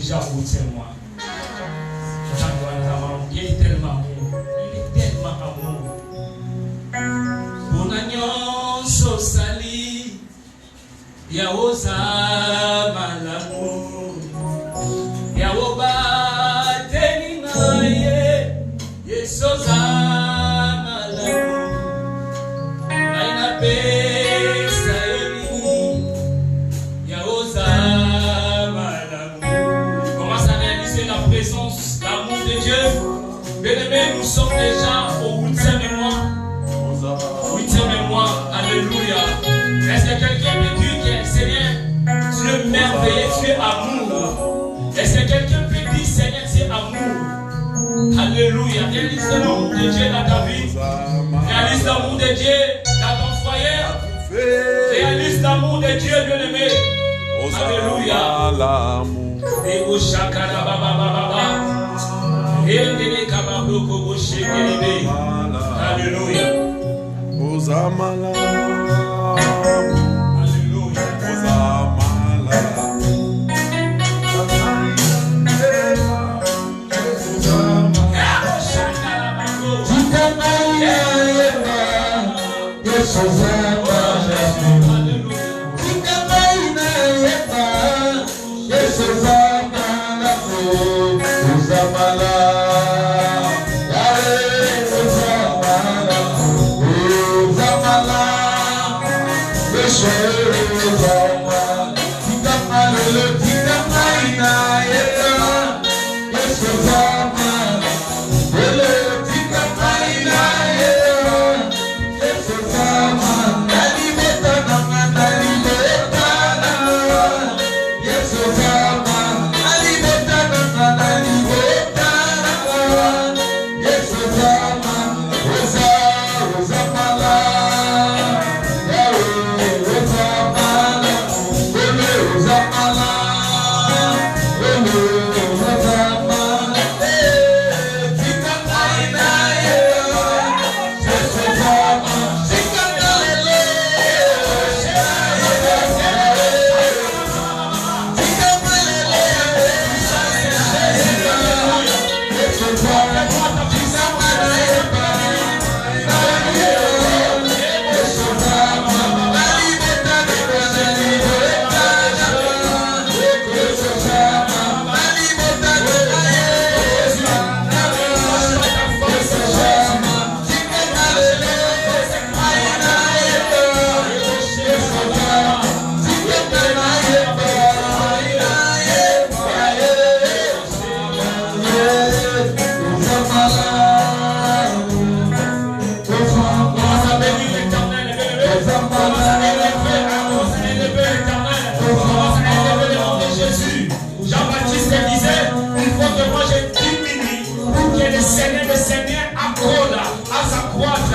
déjà retiens-moi. Il est tellement amour. Il est tellement amour. Bonagnon sosali. Yaosa malamu. Yaoba teninaye. Yesosa malamu. Aina pesa eri. Yaosa malamu. Commence à réaliser la présence, l'amour de Dieu. Bien-aimés, nous sommes déjà au 8e mois. 8e mois, alléluia. Est-ce que quelqu'un peut dire que Seigneur, tu es merveilleux, tu es amour? Est-ce que quelqu'un peut dire Seigneur, tu es amour? Alléluia. Réalise l'amour de Dieu dans ta vie. Réalise l'amour de Dieu dans ton foyer. Réalise l'amour de Dieu, bien-aimé. Alléluia. Et au chakara baba baba. Alléluia. Ozamala. Alléluia. Ozamala.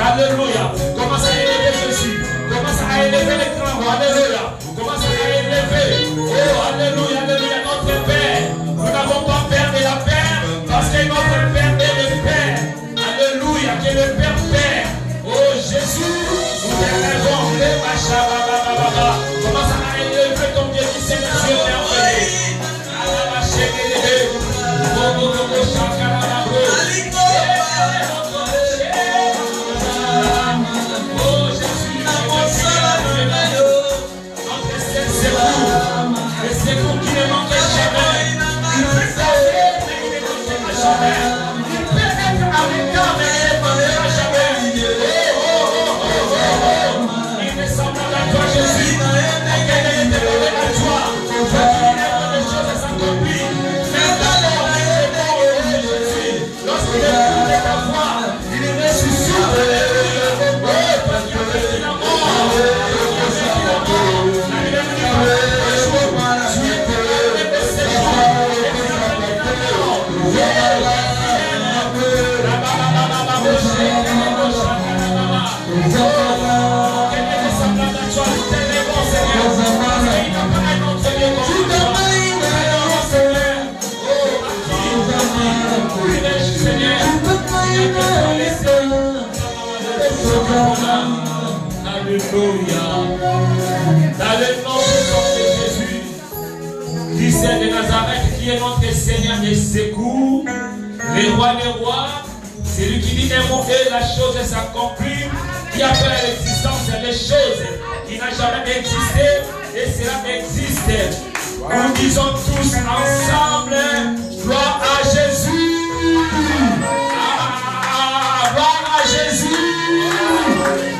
Alléluia. Commence à élever Jésus. Commence à élever les grands. Alléluia. Commence à élever. Oh, alléluia, alléluia. Notre Père. Nous n'avons pas peur de la paix. Parce que notre Père est le Père. Alléluia. Qui est le Père Père. Oh, Jésus. Nous t'élevons. Commence à élever ton Dieu qui s'est Dieu merveilleux. C'est pour qui ne manque jamais. Il peut s'arrêter, mais il ne manquera jamais. Il peut être arrêtant, mais il ne manquera jamais. Il me semble à toi, Jésus. Quel est le à toi? Les choses s'accomplissent. Mais dans les de Jésus, lorsqu'il écoute ta voix, il ressuscite. Parce qu'il a vécu la mort. Alléluia. Dans le nom de Jésus, qui c'est de Nazareth. qui est notre Seigneur et secours, le roi des rois, c'est lui qui dit un mot et la chose s'accomplit, qui appelle à l'existence les choses qui n'ont jamais existé et cela existe. Nous disons tous ensemble, gloire à Jésus. Gloire à Jésus.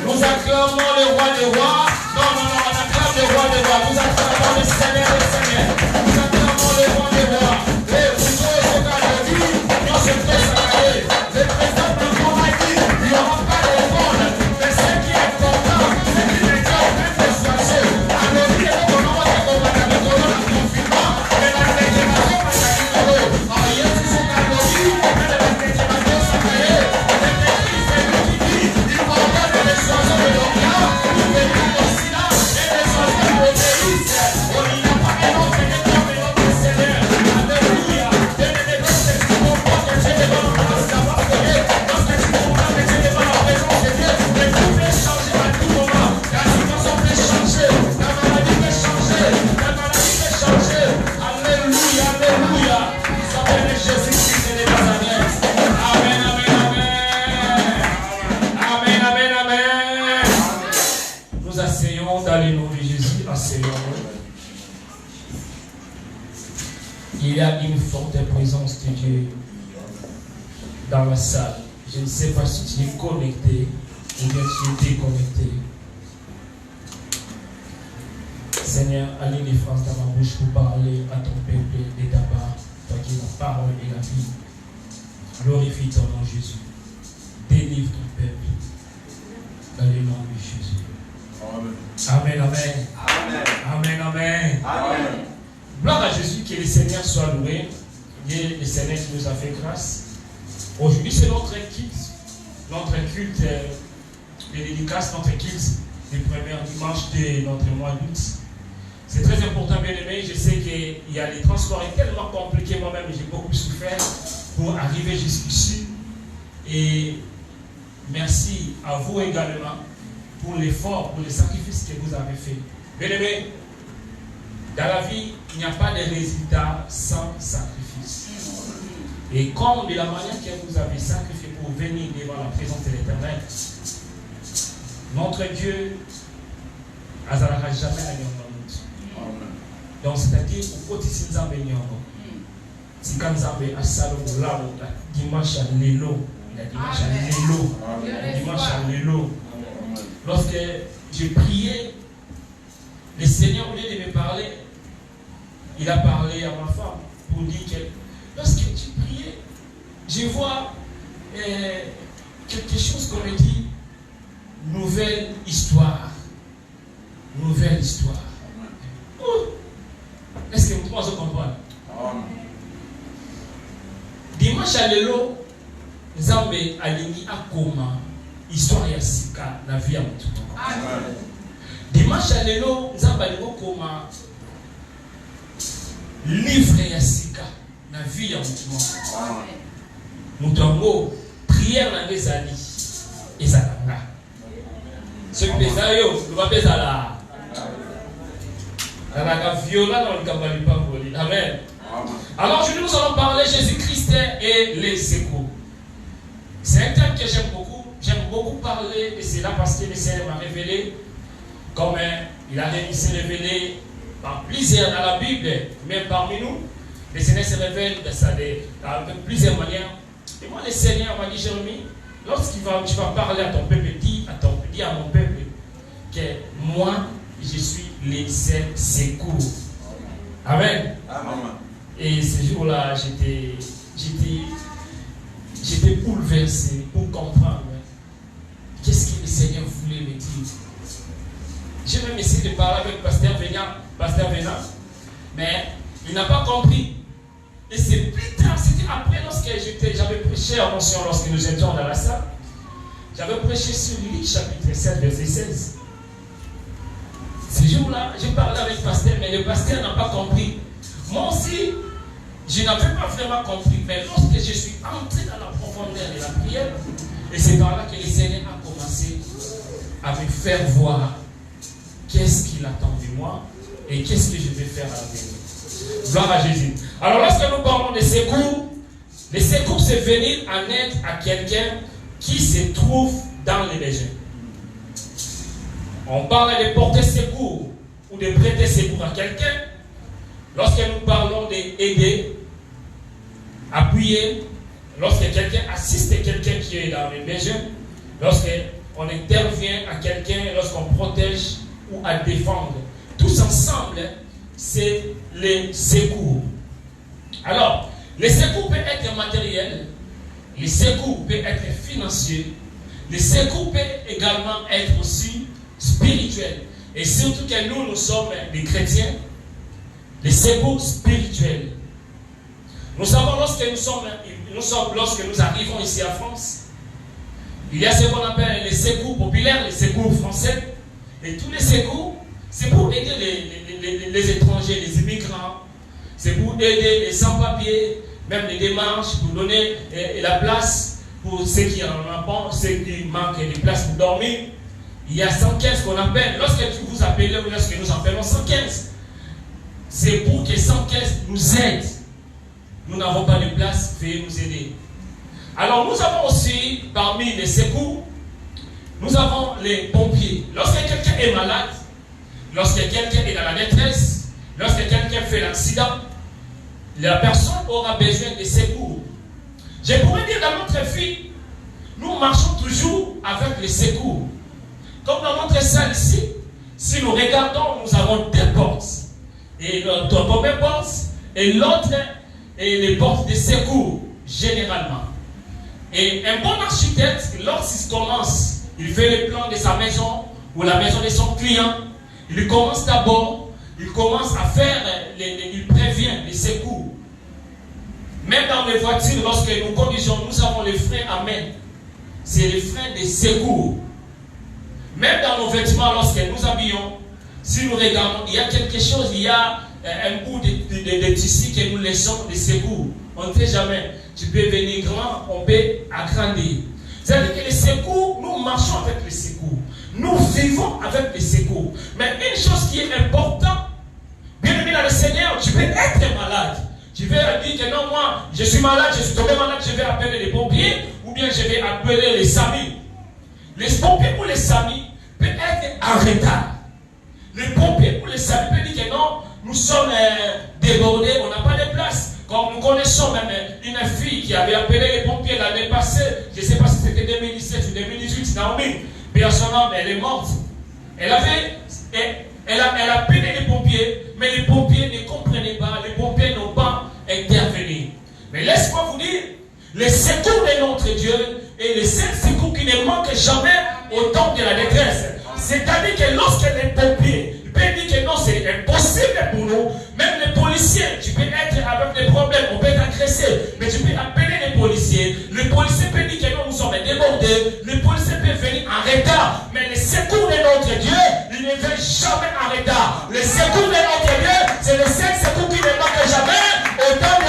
Nous acclamons le roi des rois. Non, on acclame le roi des rois. Nous acclamons le Seigneur des seigneurs. Nous acclamons le roi des rois. Et vous tous, aujourd'hui, nous sommes tous salariés. Le président de mon a dit, il n'y aura pas de monde. Mais ce qui est important, c'est qu'il est en train de choisir. Alors, il est au nom de la confinement, mais la déclaration va s'arrêter. Alors, il y a tout ce qu'on a dit, mais la déclaration s'arrête. Il va avoir des choisons de l'Orient, il veut dire au silence et des choisons obéissent. Oh, il n'y a pas un autre Seigneur, mais notre Seigneur. Alléluia. Lorsque tu comprends que Dieu est dans la présence de Dieu, lorsque tu comprends que Dieu est dans la présence de Dieu, mais tout peut changer à tout moment. La situation peut changer, la maladie peut changer, la maladie peut changer. Alléluia, alléluia. Nous sommes de Jésus-Christ et de Nazareth. Amen, amen, amen. Amen, amen, amen. Nous asseyons dans le nom de Jésus, asseyons-nous. Il y a une forte présence de Dieu dans la salle. Je ne sais pas si tu es connecté ou bien tu es déconnecté. Seigneur, aligne les phrases dans ma bouche pour parler à ton peuple et ta part, toi qui es la parole et la vie. Glorifie ton nom, Jésus. Délivre ton peuple dans le nom de Jésus. Amen, amen. Amen, amen. Amen. Gloire à Jésus, que le Seigneur soit loué. Et le Seigneur qui nous a fait grâce. Aujourd'hui, c'est notre culte de dédicace, notre culte du premier dimanche de notre mois d'août. C'est très important, bien aimé. Je sais qu'il y a les transports tellement compliqués. Moi-même, j'ai beaucoup souffert pour arriver jusqu'ici. Et merci à vous également pour l'effort, pour le sacrifice que vous avez fait. Bien aimé, dans la vie, il n'y a pas de résultat sans sacrifice. Et comme de la manière que vous avez sacrifié pour venir devant la présence de l'Éternel, notre Dieu n'azalera jamais à nous. Donc, c'est-à-dire, au quotidien, nous avons si quand nous avons à Salomon, là, dimanche à l'élo, dimanche à l'élo, lorsque j'ai prié, le Seigneur, au lieu de me parler, il a parlé à ma femme pour dire que lorsque tu priais, je vois quelque chose qu'on me dit, nouvelle histoire. Nouvelle histoire. Est-ce que vous comprenez? Dimanche à l'élo, Nzambe alingi akoma histoire ya sika na vie ya mutu. Dimanche à l'élo, Nzambe alingi akoma livre ya sika na vie ya mutu. Mutango prière na ngezali ezalanga. Ce pesa yo, le va pesa là. La viola dans le cabali pas volé. Amen. Alors aujourd'hui nous allons parler Jésus-Christ et les secours. C'est un thème que j'aime beaucoup. J'aime beaucoup parler et c'est là parce que le Seigneur m'a révélé comme il s'est révélé par plusieurs dans la Bible, même parmi nous. Le Seigneur se révèle de plusieurs manières. Et moi le Seigneur m'a dit, Jérémie, lorsqu'il va, tu vas parler à ton peuple, dis à mon peuple que moi je suis les secours. Amen. Amen. Et ce jour-là, j'étais bouleversé pour comprendre qu'est-ce que le Seigneur voulait me dire. J'ai même essayé de parler avec Pasteur Venant, mais il n'a pas compris. Et c'est plus tard, c'était après, lorsque j'avais prêché en mention, lorsque nous étions dans la salle, j'avais prêché sur Luc chapitre 7, verset 16. Ce jour-là, j'ai parlé avec le pasteur, mais le pasteur n'a pas compris. Moi aussi, je n'avais pas vraiment compris, mais lorsque je suis entré dans la profondeur de la prière, et c'est par là que le Seigneur a commencé à me faire voir qu'est-ce qu'il attend de moi et qu'est-ce que je vais faire à l'avenir. Gloire à Jésus. Alors lorsque nous parlons de secours, les secours c'est venir en aide à quelqu'un qui se trouve dans les besoins. On parle de porter secours ou de prêter secours à quelqu'un. Lorsque nous parlons d'aider, appuyer, lorsque quelqu'un assiste quelqu'un qui est dans les besoins, lorsqu'on intervient à quelqu'un, lorsqu'on protège ou à défendre, tous ensemble, c'est les secours. Alors, les secours peuvent être matériels, les secours peuvent être financiers, les secours peuvent également être aussi spirituels. Et surtout que nous sommes des chrétiens, les secours spirituels. Nous savons lorsque lorsque nous arrivons ici en France, il y a ce qu'on appelle les secours populaires, les secours français. Et tous les secours, c'est pour aider les étrangers, les immigrants. C'est pour aider les sans-papiers, même les démarches, pour donner la place pour ceux qui en ont pas, ceux qui manquent des places pour dormir. Il y a 115 qu'on appelle. Lorsque vous appelez ou lorsque nous appelons 115, c'est pour que 115 nous aident. Nous n'avons pas de place, veuillez nous aider. Alors nous avons aussi, parmi les secours, nous avons les pompiers. Lorsque quelqu'un est malade, lorsque quelqu'un est dans la détresse, lorsque quelqu'un fait l'accident, la personne aura besoin de secours. Je pourrais dire dans notre vie, nous marchons toujours avec les secours. Comme dans notre salle ici, si nous regardons, nous avons deux portes. Et notre première porte et l'autre est les portes de secours, généralement. Et un bon architecte, lorsqu'il commence, il fait le plan de sa maison ou la maison de son client, il commence d'abord, il commence à faire, il prévient les secours. Même dans les voitures, lorsque nous conduisons, nous avons les freins à main. C'est les freins de secours. Même dans nos vêtements, lorsque nous habillons, si nous regardons, il y a quelque chose, il y a un bout de tissu que nous laissons de secours. On ne sait jamais. Tu peux venir grand, on peut agrandir. C'est-à-dire que les secours, nous marchons avec les secours. Nous vivons avec les secours. Mais une chose qui est importante, bien aimé dans le Seigneur, tu peux être malade. Tu peux dire que non, moi, je suis malade, je suis tombé malade, je vais appeler les pompiers, ou bien je vais appeler les SAMI. Les pompiers ou les SAMI peuvent être en retard. Les pompiers ou les SAMI peuvent dire que non, nous sommes débordés, on n'a pas de place. Comme nous connaissons même une fille qui avait appelé les pompiers l'année passée, je ne sais pas si c'était 2017 ou 2018, Naomi, puis à son âme, elle est morte. Elle a appelé les pompiers, mais les pompiers ne comprenaient pas, les pompiers n'ont pas intervenu. Mais laisse-moi vous dire, les secours de notre Dieu est le seul secours qui ne manque jamais au temps de la détresse. C'est-à-dire que lorsque les pompiers peuvent dire que non, c'est impossible pour nous, même les policiers, tu peux être avec des problèmes, on peut être agressé, mais tu peux appeler les policiers peuvent dire que non, nous sommes débordés, les policiers peuvent venir en retard, mais les secours de notre Dieu, ils ne viennent jamais en retard. Les secours de notre Dieu, c'est le seul secours qui ne manque jamais au temps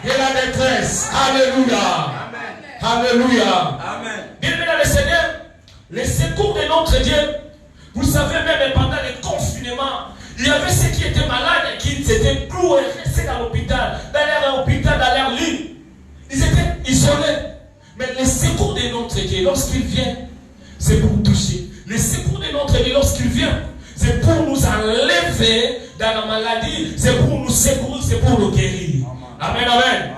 de la détresse. Alléluia. Amen. Alléluia. Amen. Bien-aimés dans le Seigneur, les secours de notre Dieu, vous savez, même pendant le confinement, il y avait ceux qui étaient malades et qui s'étaient cloués, restés dans l'hôpital, dans leur lit. Ils étaient isolés. Mais les secours de notre Dieu, lorsqu'il vient, c'est pour toucher. Les secours de notre Dieu, lorsqu'il vient, c'est pour nous enlever dans la maladie, c'est pour nous secourir, c'est pour nous guérir. Amen, amen.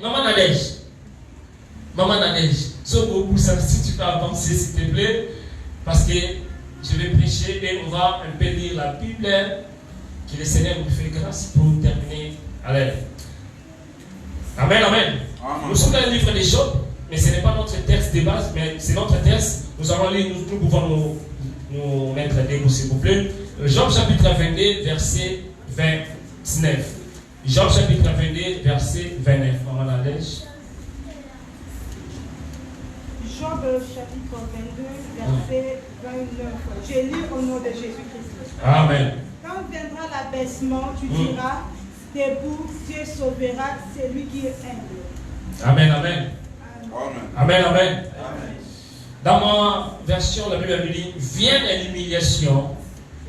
Maman Nadège. Maman Nadège. Si tu peux avancer, s'il te plaît, parce que je vais prêcher et on va un peu lire la Bible, que le Seigneur nous fait grâce pour terminer. Allez. Amen, amen. Nous sommes dans le livre des Job, mais ce n'est pas notre texte de base, mais c'est notre texte. Nous allons lire, nous pouvons nous mettre debout, s'il vous plaît. Job chapitre 22, verset 29. Job chapitre 22, verset 29. Maman Nadège. Job chapitre 22, verset 29. Je lis au nom de Jésus-Christ. Amen. Quand viendra l'abaissement, tu diras, debout, Dieu sauvera celui qui est humble. Amen, amen. Amen, amen. Amen. Dans ma version, la Bible dit, viens à l'humiliation,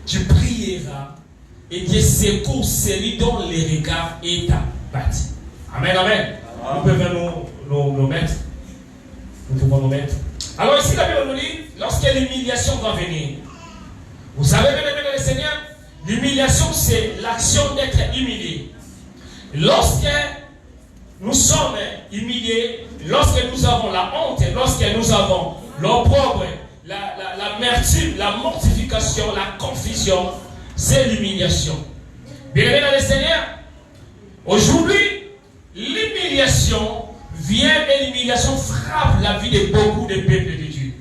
tu prieras et Dieu secoue celui dont le regard est abattu. Amen, amen. Nous pouvons nous mettre. Nous pouvons nous mettre. Alors ici, la Bible nous dit, lorsque l'humiliation va venir, vous savez, bien aimé dans le Seigneur, l'humiliation, c'est l'action d'être humilié. Lorsque nous sommes humiliés, lorsque nous avons la honte, lorsque nous avons l'opprobre, l'amertume, la mortification, la confusion, c'est l'humiliation. Bien aimé dans le Seigneur, aujourd'hui, l'humiliation vient et l'humiliation frappe la vie de beaucoup de peuples de Dieu.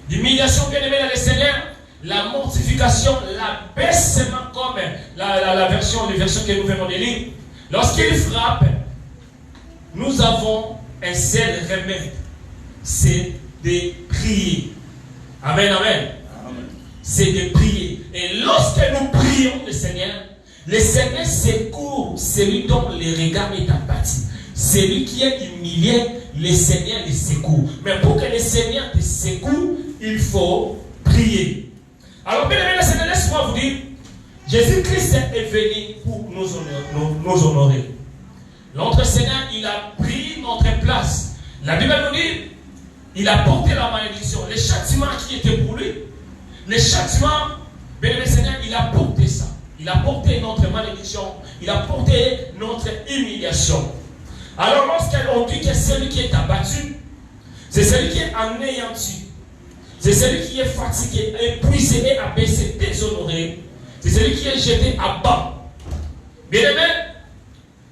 L'humiliation, bien aimé dans le Seigneur, la mortification, l'abaissement, comme la version que nous venons de lire, lorsqu'il frappe, nous avons un seul remède, c'est de prier. Amen, amen. C'est de prier. Et lorsque nous prions le Seigneur secourt celui dont le regard est abattu. Celui qui est humilié, le Seigneur le secourt. Mais pour que le Seigneur te secoue, il faut prier. Alors, bien aimé, le Seigneur, laisse-moi vous dire, Jésus-Christ est venu pour nous honorer. Notre Seigneur, il a pris notre place. La Bible nous dit, il a porté la malédiction. Le châtiment qui était pour lui, le châtiment, bien aimé Seigneur, il a porté ça. Il a porté notre malédiction. Il a porté notre humiliation. Alors, lorsqu'on dit que celui qui est abattu, c'est celui qui est anéanti. C'est celui qui est fatigué, épuisé et abaissé, déshonoré. C'est celui qui est jeté à bas. Bien aimé,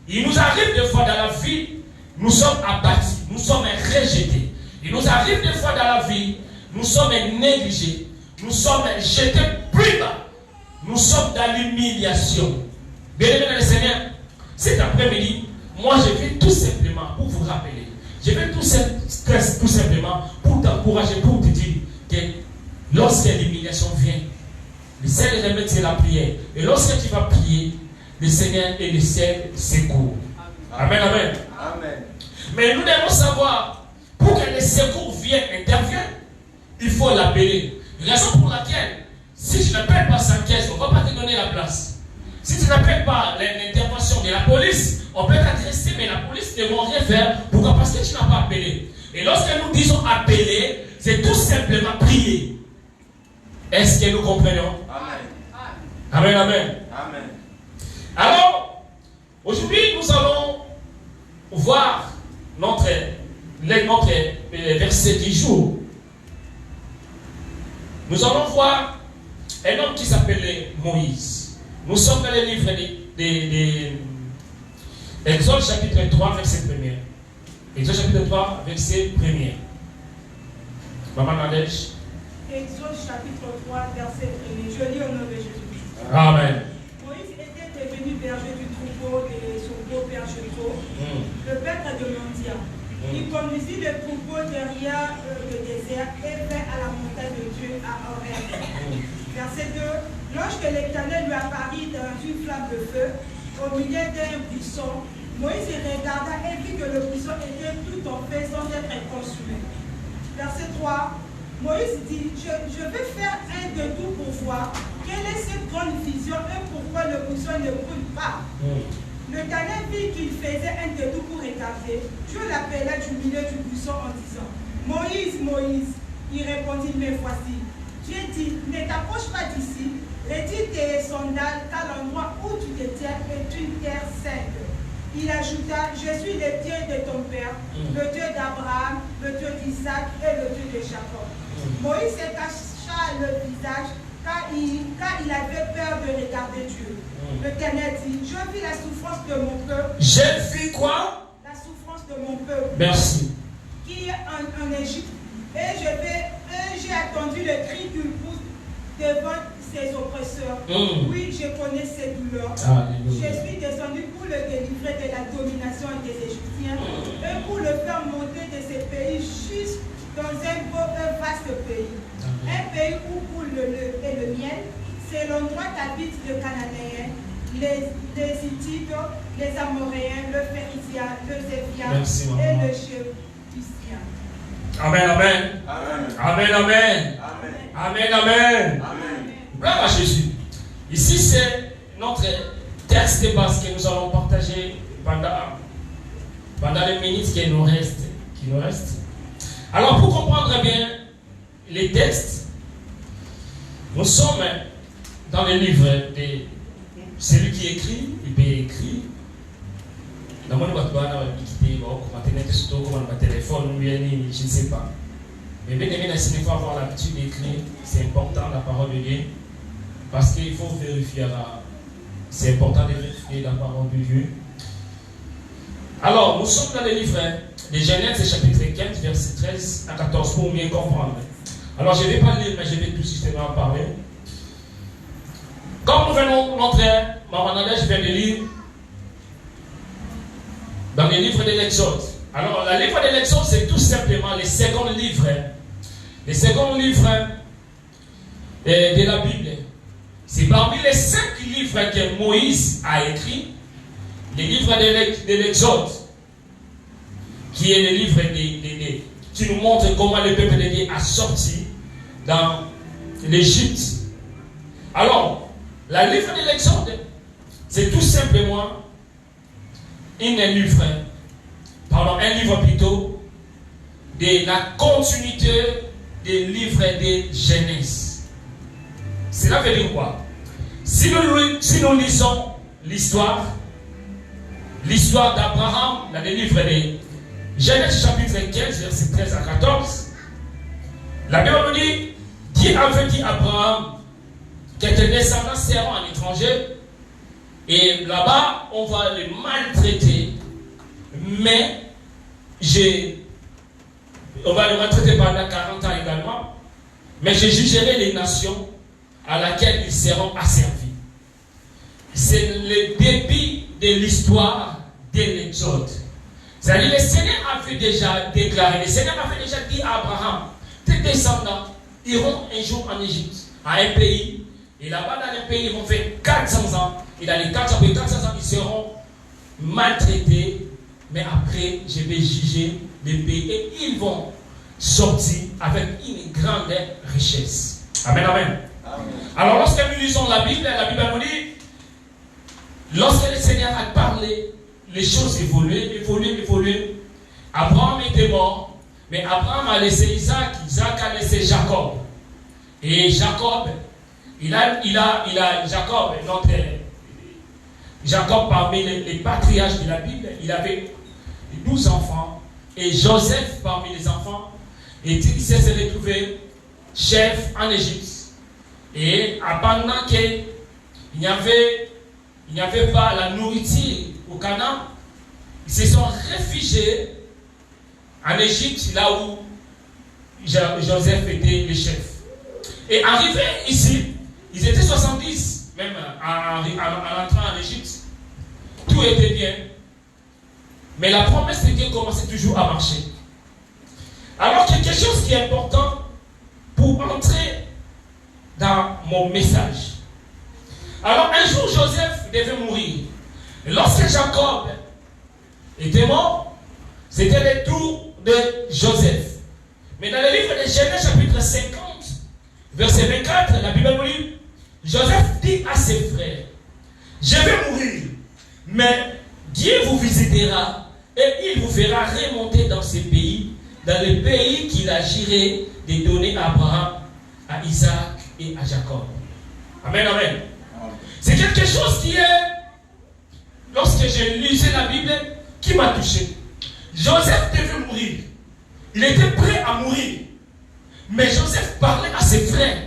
il nous arrive des fois dans la vie, nous sommes abattus, nous sommes rejetés. Il nous arrive des fois dans la vie, nous sommes négligés, nous sommes jetés plus bas. Nous sommes dans l'humiliation. Bien aimé dans le Seigneur, cet après-midi, moi je vais tout simplement pour vous rappeler. Je vais tout simplement pour t'encourager, pour te dire que lorsque l'humiliation vient, le seul remède c'est la prière. Et lorsque tu vas prier, le Seigneur est le seul secours. Amen, amen. Amen. Mais nous devons savoir, pour que le secours intervienne, il faut l'appeler. Raison pour laquelle, si tu n'appelles pas sa caisse, on ne va pas te donner la place. Si tu n'appelles pas l'intervention de la police, on peut t'adresser, mais la police ne va rien faire. Pourquoi? Parce que tu n'as pas appelé. Et lorsque nous disons appeler, c'est tout simplement prier. Est-ce que nous comprenons? Amen. Amen, amen. Amen. Alors, aujourd'hui, nous allons voir notre verset du jour. Nous allons voir un homme qui s'appelait Moïse. Nous sommes dans le livre d'Exode chapitre 3, verset 1er. Exode chapitre 3, verset 1er. Maman Nadège. Exode chapitre 3, verset 1er. Je lis au nom de Jésus. Amen. Moïse était devenu berger du troupeau de son beau-père Jéthro, le père de Midian. Il conduisit le troupeau derrière le désert et vint à la montagne de Dieu à Horeb. Verset 2. Lorsque l'Éternel lui apparut dans une flamme de feu, au milieu d'un buisson, Moïse regarda et vit que le buisson était tout en feu sans être consumé. Verset 3. Moïse dit, je vais faire un détour pour voir quelle est cette grande vision et pourquoi le buisson ne brûle pas. L'Éternel vit qu'il faisait un détour pour regarder. Dieu l'appela du milieu du buisson en disant, Moïse, Moïse. Il répondit, mais voici. Dieu dit, ne t'approche pas d'ici, retire tes sandales, car l'endroit où tu te tiens est une terre sainte. Il ajouta, je suis le Dieu de ton père, le Dieu d'Abraham, le Dieu d'Isaac et le Dieu de Jacob. Moïse se cacha le visage car il avait peur de regarder Dieu. L'Éternel dit, je vis la souffrance de mon peuple. J'ai vu quoi? La souffrance de mon peuple. Merci. Qui est en Égypte. Et j'ai attendu le cri qu'il pousse devant ses oppresseurs. Oui, je connais ses douleurs. Je suis descendu pour le délivrer de la domination des Égyptiens et pour le faire monter de ce pays juste dans un vaste pays. Un pays où coule le lait et le miel. C'est l'endroit qu'habitent les Cananéens, les Hittites, les Amoréens, le Phérézien, le Zéphien et le Jébusien. Amen, amen. Amen, amen. Amen, amen. Bravo à Jésus. Ici, c'est notre texte de base que nous allons partager pendant les minutes qui nous restent. Alors, pour comprendre bien les textes, nous sommes dans le livre de celui qui écrit, il peut écrire. Dans mon téléphone, je ne sais pas. Mais bien aimé, il faut avoir l'habitude d'écrire. C'est important, la parole de Dieu. Parce qu'il faut vérifier. C'est important de vérifier la parole de Dieu. Alors, nous sommes dans le livre de Genèse, chapitre 15, verset 13 à 14, pour mieux comprendre. Alors, je ne vais pas lire, mais je vais tout justement parler. Comme nous venons montrer, Maman Nadia, je viens de lire dans le livre de l'Exode. Alors, le livre de l'Exode, c'est tout simplement le second livre. Le second livre de la Bible. C'est parmi les 5 livres que Moïse a écrit, le livre de l'Exode, qui est le livre qui nous montre comment le peuple de Dieu a sorti dans l'Égypte. Alors, le livre de l'Exode, c'est tout simplement un livre plutôt de la continuité des livres de Genèse. Cela veut dire quoi? Si nous lisons l'histoire d'Abraham dans le livre de Genèse chapitre 15, verset 13 à 14, la Bible nous dit, Dieu avait dit à Abraham que tes descendants seront en étranger et là-bas on va les maltraiter, mais on va les maltraiter pendant 40 ans également, mais je jugerai les nations à laquelle ils seront asservis. C'est le début de l'histoire de l'Exode. C'est-à-dire, le Seigneur avait déjà déclaré, le Seigneur avait déjà dit à Abraham, tes descendants iront un jour en Égypte, à un pays, et là-bas dans le pays, ils vont faire 400 ans, et dans les 400 ans, ils seront maltraités, mais après, je vais juger le pays, et ils vont sortir avec une grande richesse. Amen, amen. Alors, lorsque nous lisons la Bible nous dit, lorsque le Seigneur a parlé, les choses évoluaient. Abraham était mort, mais Abraham a laissé Isaac a laissé Jacob. Et Jacob, Jacob parmi les patriarches de la Bible, il avait 12 enfants, et Joseph parmi les enfants, et il s'est retrouvé chef en Égypte. Et pendant qu'il n'y avait pas la nourriture au Canaan, ils se sont réfugiés en Égypte, là où Joseph était le chef. Et arrivés ici, ils étaient 70, même en entrant en Égypte. Tout était bien. Mais la promesse de Dieu commençait toujours à marcher. Alors, quelque chose qui est important pour entrer dans mon message. Alors, un jour, Joseph devait mourir. Et lorsque Jacob était mort, c'était le tour de Joseph. Mais dans le livre de Genèse, chapitre 50, verset 24, la Bible nous dit, Joseph dit à ses frères, je vais mourir, mais Dieu vous visitera et il vous fera remonter dans ce pays, dans le pays qu'il a juré de donner à Abraham, à Isaac et à Jacob. Amen, amen. C'est quelque chose qui est, lorsque j'ai lu la Bible, qui m'a touché. Joseph devait mourir. Il était prêt à mourir. Mais Joseph parlait à ses frères.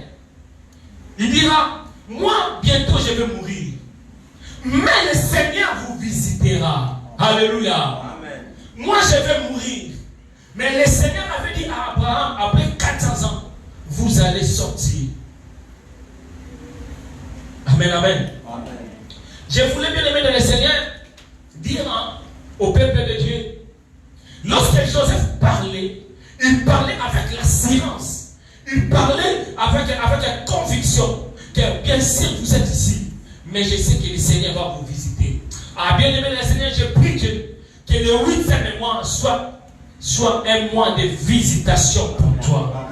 Il dira, moi, bientôt je vais mourir. Mais le Seigneur vous visitera. Alléluia. Amen. Moi, je vais mourir. Mais le Seigneur avait dit à Abraham, après 400 ans, vous allez sortir. Amen, amen. Amen. Je voulais bien aimer dans le Seigneur dire au peuple de Dieu, lorsque Joseph parlait, il parlait avec l'assurance, il parlait avec la conviction que bien sûr vous êtes ici, mais je sais que le Seigneur va vous visiter. Ah, bien aimé le Seigneur, je prie que le 8e mois soit un mois de visitation pour toi.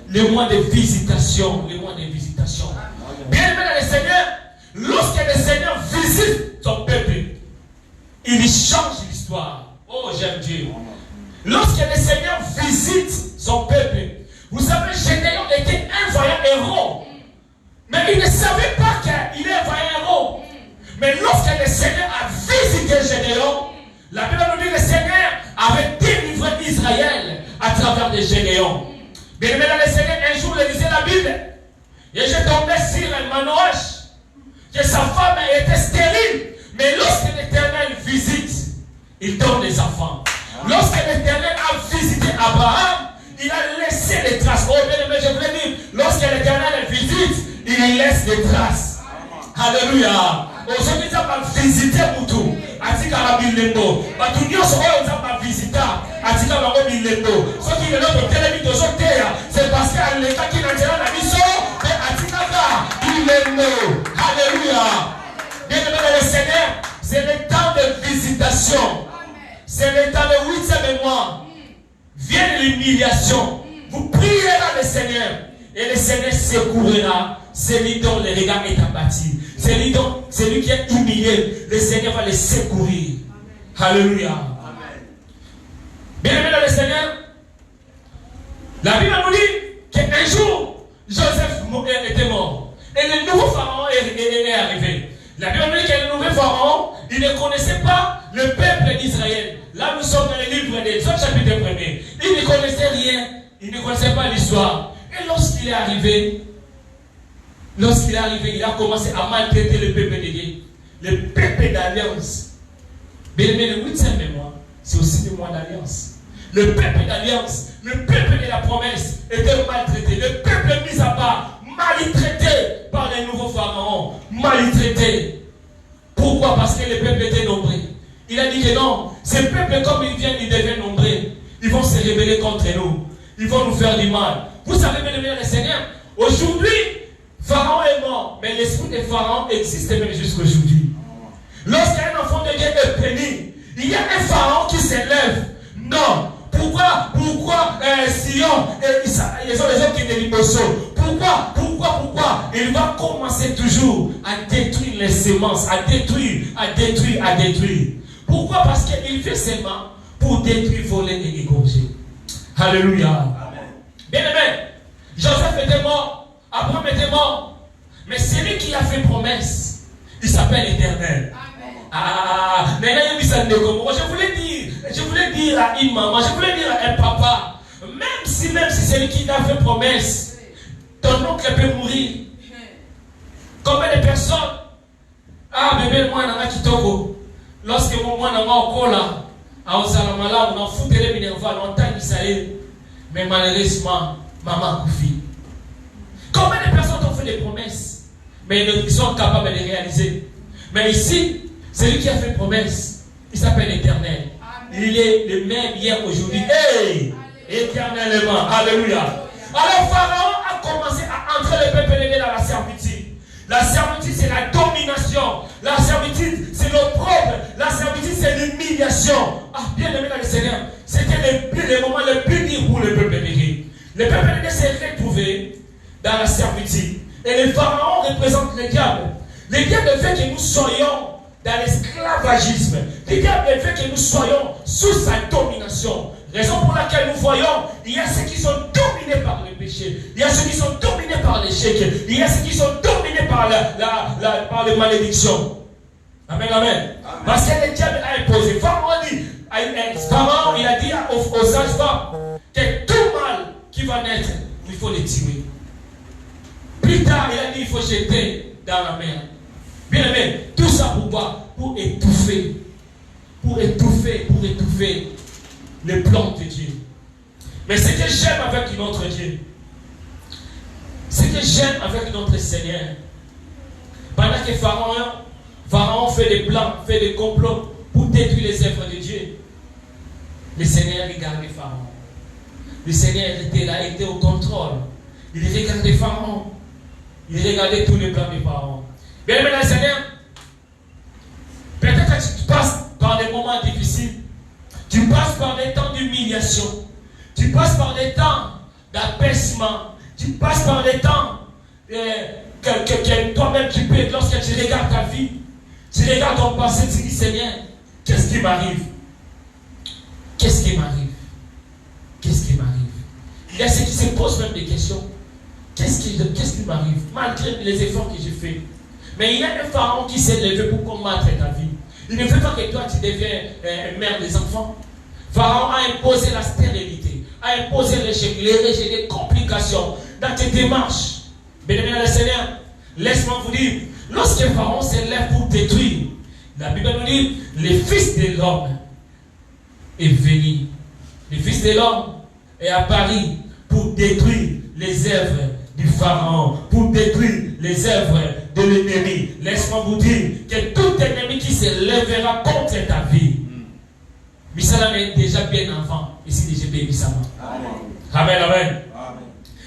Le mois de visitation, le mois de visitation. Bien aimé le Seigneur, lorsque le Seigneur visite son peuple, il change l'histoire. Oh, j'aime Dieu. Lorsque le Seigneur visite son peuple, vous savez, Gédéon était un vaillant héros. Mais il ne savait pas qu'il est un vaillant héros. Mais lorsque le Seigneur a visité Gédéon, la Bible nous dit que le Seigneur avait délivré Israël à travers des Gédéons. Bien aimé dans le Seigneur, un jour il lisait la Bible. Et je tombais sur un Manoach, que sa femme était stérile. Mais lorsque l'Éternel visite, il donne des enfants. Lorsque l'Éternel a visité Abraham, il a laissé des traces. Oh bien aimé, je voulais dire, lorsque l'Éternel visite, il laisse des traces. Alléluia. Aujourd'hui, ça va visiter Moutou. Atika la Bilembo. Batunio sera on va visiter. Atika la Bilembo. Ce qui est notre télévision de Sotéa, c'est parce qu'à l'état qui n'a pas la mission, mais Atika la Bilembo. Alléluia. Bien aimé dans le Seigneur, c'est le temps de visitation. C'est le temps de 8e mois. Vient l'humiliation. Vous prierez le Seigneur. Et le Seigneur secourira celui dont le regard est abattu. Celui qui est humilié, le Seigneur va le secourir. Amen. Alléluia. Amen. Bien aimé dans le Seigneur, la Bible nous dit qu'un jour, Joseph était mort. Et le nouveau pharaon est arrivé. La Bible nous dit que le nouveau pharaon, il ne connaissait pas le peuple d'Israël. Là, nous sommes dans le livre des Exode, chapitre 1er. Il ne connaissait rien. Il ne connaissait pas l'histoire. Et lorsqu'il est arrivé, il a commencé à maltraiter le peuple de Dieu. Le peuple d'alliance. Bien aimé, le 8e mois, c'est aussi le mois d'alliance. Le peuple d'alliance, le peuple de la promesse était maltraité. Le peuple mis à part, maltraité par les nouveaux pharaons. Maltraité. Pourquoi? Parce que le peuple était nombreux. Il a dit que non, ces peuples, comme ils viennent, ils deviennent nombreux. Ils vont se rébeller contre nous. Ils vont nous faire du mal. Vous savez, bien aimé, le Seigneur, aujourd'hui, Pharaon est mort, mais l'esprit de Pharaon existe même jusqu'aujourd'hui. Lorsqu'un enfant de Dieu est béni, il y a un Pharaon qui s'élève. Non. Pourquoi Sion et ils sont les hommes qui étaient l'imposso. Pourquoi il va commencer toujours à détruire les semences, à détruire. Pourquoi? Parce qu'il fait seulement pour détruire, voler et égorger. Alléluia. Amen. Bien aimé, Joseph était mort. Abraham était mort. Mais celui qui a fait promesse, il s'appelle l'Éternel. Mais là, je voulais dire à une maman, je voulais dire à un papa, même si celui qui a fait promesse, ton oncle peut mourir. Combien de personnes, bébé, moi, on a kitoko. Lorsque moi, on a okola, on a foutu les minervales, on t'a Israël. Mais malheureusement, maman Koufi. Combien de personnes ont fait des promesses, mais ils sont capables de les réaliser. Mais ici, celui qui a fait une promesse, il s'appelle l'Éternel. Il est le même hier, aujourd'hui. Hey! Éternellement. Alléluia. Alors Pharaon a commencé à entrer le peuple de Dieu dans la servitude. La servitude, c'est la domination. La servitude, c'est l'opprobre. La servitude, c'est l'humiliation. Bien aimé dans le Seigneur, c'était le moment le plus dur pour le peuple de Dieu. Le peuple de Dieu s'est retrouvé dans la servitude. Et le pharaon représente le diable. Le diable veut que nous soyons dans l'esclavagisme. Le diable veut que nous soyons sous sa domination. Raison pour laquelle nous voyons, il y a ceux qui sont dominés par le péché. Il y a ceux qui sont dominés par l'échec. Il y a ceux qui sont dominés par les malédictions. Amen, amen. Parce que le diable a imposé. Pharaon il a dit aux sages-femmes que tout mal qui va naître, il faut les tuer. Plus tard, il a dit il faut jeter dans la mer. Bien aimé, tout ça pourquoi? Pour étouffer le plan de Dieu. Mais ce que j'aime avec notre Dieu, ce que j'aime avec notre Seigneur, pendant que Pharaon fait des plans, fait des complots pour détruire les œuvres de Dieu, le Seigneur regardait Pharaon. Le Seigneur était là, il était au contrôle. Il regardait Pharaon. Il regardait tous les plans de Pharaon. Bien aimé, le Seigneur, peut-être que tu passes par des moments difficiles. Tu passes par des temps d'humiliation. Tu passes par des temps d'apaisement. Tu passes par des temps que toi-même tu peux, lorsque tu regardes ta vie, tu regardes ton passé, tu dis Seigneur, qu'est-ce qui m'arrive? Qu'est-ce qui m'arrive? Qu'est-ce qui m'arrive? Il y a ceux qui se posent même des questions. Qu'est-ce qui m'arrive? Malgré les efforts que j'ai faits. Mais il y a un pharaon qui s'est levé pour combattre ta vie. Il ne veut pas que toi tu deviens mère des enfants. Pharaon a imposé la stérilité, a imposé l'échec, les rejets, les complications dans tes démarches. Bien-aimé le Seigneur, laisse-moi vous dire, lorsque Pharaon s'élève pour détruire, la Bible nous dit, les fils de l'homme est venu. Le fils de l'homme est apparu pour détruire les œuvres du Pharaon, pour détruire les œuvres de l'ennemi. Laisse-moi vous dire que tout ennemi qui se lèvera contre ta vie, Missalam est déjà bien avant. Ici, déjà bien Missalam. Amen, amen.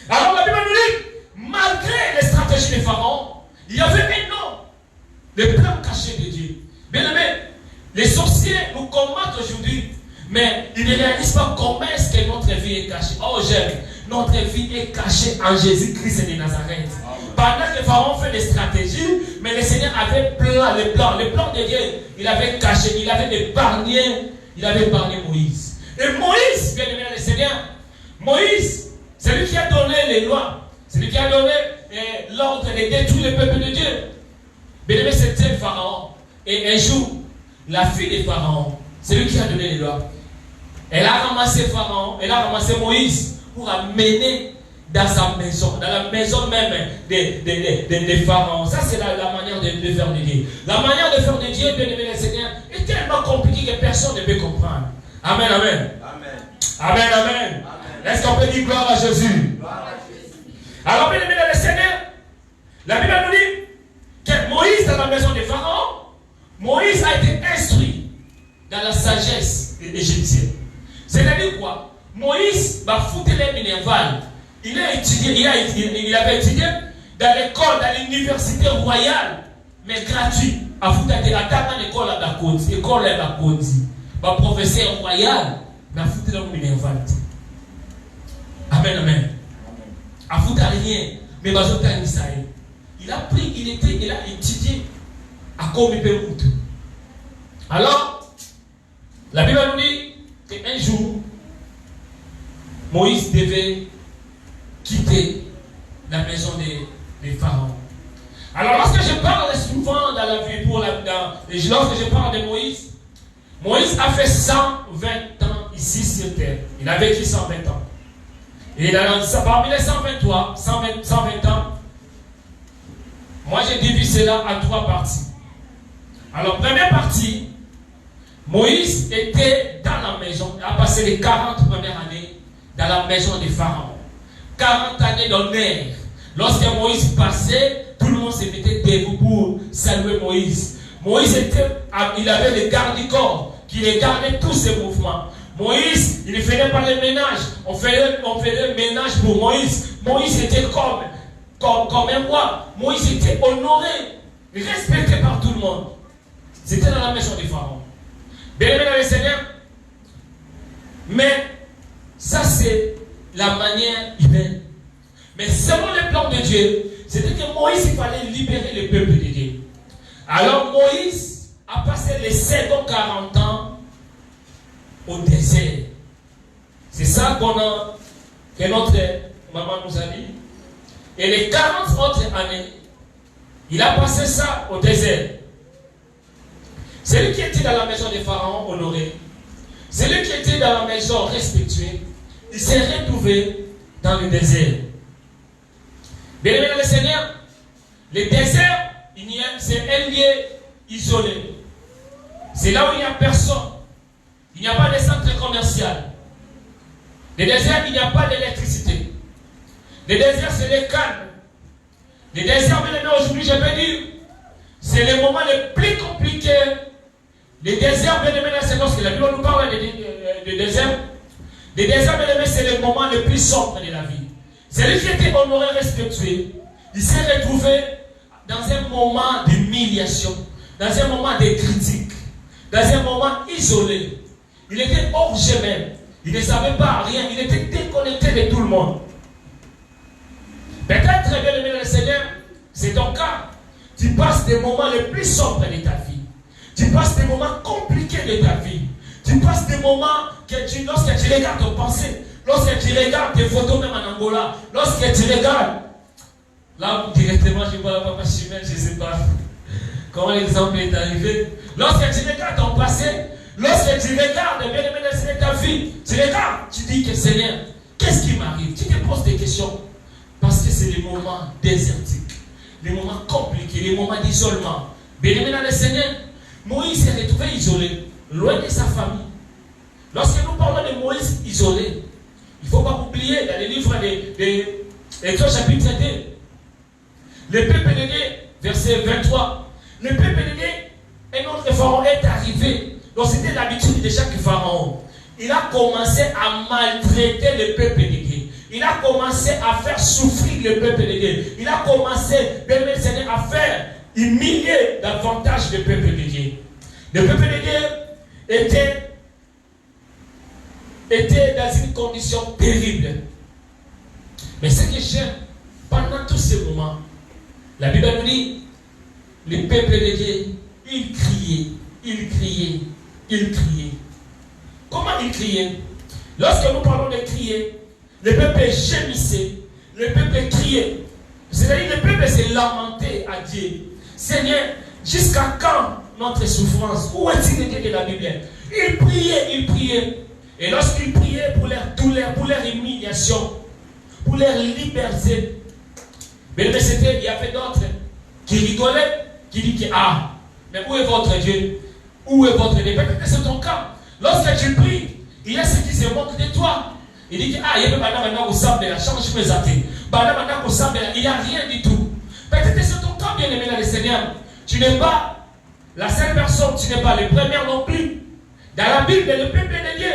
Alors la Bible nous dit, malgré les stratégies des pharaons, il y avait un homme, le plan caché de Dieu. Bien aimé, les sorciers nous combattent aujourd'hui, mais ils ne réalisent pas comment est-ce que notre vie est cachée. Oh j'aime, notre vie est cachée en Jésus-Christ de Nazareth. Pendant que Pharaon fait des stratégies, mais le Seigneur avait le plan de Dieu, il avait caché, il avait épargné Moïse. Et Moïse, bien aimé le Seigneur, Moïse, c'est lui qui a donné les lois, c'est lui qui a donné l'ordre de détruire le peuple de Dieu. Bien aimé, c'était Pharaon. Et un jour, la fille de Pharaon, c'est lui qui a donné les lois. Elle a ramassé Pharaon, elle a ramassé Moïse pour amener dans sa maison, dans la maison même des pharaons. Ça, c'est la manière de faire de Dieu. La manière de faire de Dieu, bien aimé le Seigneur, est tellement compliquée que personne ne peut comprendre. Amen, amen. Amen, amen. Amen. Est-ce qu'on peut dire gloire à Jésus? Gloire à Jésus. Alors, bien aimé le Seigneur, la Bible nous dit que Moïse, dans la maison des pharaons, Moïse a été instruit dans la sagesse égyptienne. C'est-à-dire quoi? Moïse va foutre les minervales. Il avait étudié dans l'école, dans l'université royale, mais gratuit. À foutre à l'école à la côte, l'école à la côte. Le professeur royal, mais à foutre les minervales. Amen, amen. À foutre à rien, mais à foutre à Israël. Il a pris, il a étudié à Komipéroute. Alors, la Bible nous dit qu'un jour, Moïse devait quitter la maison des pharaons. Alors, lorsque je parle souvent dans la vie, lorsque je parle de Moïse, Moïse a fait 120 ans ici sur terre. Il a vécu 120 ans. Et parmi les 120 ans, moi j'ai divisé cela en 3 parties. Alors, première partie, Moïse était dans la maison, il a passé les 40 premières années dans la maison des pharaons. 40 années d'honneur. Lorsque Moïse passait, tout le monde se mettait debout pour saluer Moïse. Moïse il avait des gardes-corps qui regardaient tous ses mouvements. Moïse, il ne faisait pas le ménage. On faisait le ménage pour Moïse. Moïse était comme un roi. Moïse était honoré, respecté par tout le monde. C'était dans la maison des pharaons. Bien aimé dans le Seigneur. Mais ça, c'est la manière humaine. Mais selon le plan de Dieu, c'était que Moïse, il fallait libérer le peuple de Dieu. Alors Moïse a passé les 40 ans au désert. C'est ça que notre maman nous a dit. Et les 40 autres années, il a passé ça au désert. Celui qui était dans la maison des pharaons honoré, celui qui était dans la maison respectué, il s'est retrouvé dans le désert. Bien aimé dans le Seigneur, le désert, c'est un lieu isolé. C'est là où il n'y a personne. Il n'y a pas de centre commercial. Le désert, il n'y a pas d'électricité. Le désert, c'est le calme. Le désert, bien aimé, aujourd'hui, je peux dire, c'est le moment le plus compliqué. Le désert, bien aimé, c'est lorsque la Bible nous parle de désert. Le désert, bien aimé, c'est le moment le plus sombre de la vie. Celui qui était honoré, respectué, il s'est retrouvé dans un moment d'humiliation, dans un moment de critique, dans un moment isolé. Il était hors jeu même. Il ne savait pas rien. Il était déconnecté de tout le monde. Peut-être, bien aimé dans le Seigneur, c'est ton cas. Tu passes des moments les plus sombres de ta vie. Tu passes des moments compliqués de ta vie. Tu passes des moments que lorsque tu regardes ton passé, lorsque tu regardes tes photos même en Angola, lorsque tu regardes, là directement je vois Papa Chimel, je ne sais pas comment l'exemple est arrivé. Lorsque tu regardes ton passé, lorsque tu regardes bien aimé dans le Seigneur ta vie, tu regardes, tu dis que Seigneur, qu'est-ce qui m'arrive? Tu te poses des questions. Parce que c'est les moments désertiques, les moments compliqués, les moments d'isolement. Bien-aimé dans le Seigneur, Moïse s'est retrouvé isolé, loin de sa famille. Lorsque nous parlons de Moïse isolé, il ne faut pas oublier dans le livre d'Exode chapitre 2, le peuple de Dieu, verset 23, le peuple de Dieu, un autre pharaon est arrivé. Donc c'était l'habitude de chaque pharaon. Il a commencé à maltraiter le peuple de Dieu. Il a commencé à faire souffrir le peuple de Dieu. Il a commencé, bien aimé Seigneur, à faire humilier davantage le peuple de Dieu. Le peuple de Dieu était dans une condition terrible. Mais ce que j'aime, pendant tous ces moments, la Bible nous dit, le peuple de Dieu, il criait, il criait, il criait. Comment il criait? Lorsque nous parlons de crier, le peuple gémissait, le peuple criait. C'est-à-dire le peuple s'est lamenté à Dieu. Seigneur, jusqu'à quand notre souffrance? Où est-il été de la Bible? Il priait, il priait. Et lorsqu'il priait pour leur douleur, pour leur humiliation, pour leur liberté, mais il y avait d'autres qui rigolaient, qui disaient, ah, mais où est votre Dieu? Où est votre Dieu? Peut-être que c'est ton cas. Lorsque tu pries, il y a ceux qui se moquent de toi. Il dit que, ah, il y a maintenant au sable, la change mes athées. Maintenant au sable, il n'y a rien du tout. Peut-être que c'est ton cas, bien aimé dans le Seigneur. Tu n'es pas la seule personne, tu n'es pas le premier non plus. Dans la Bible, le peuple de Dieu,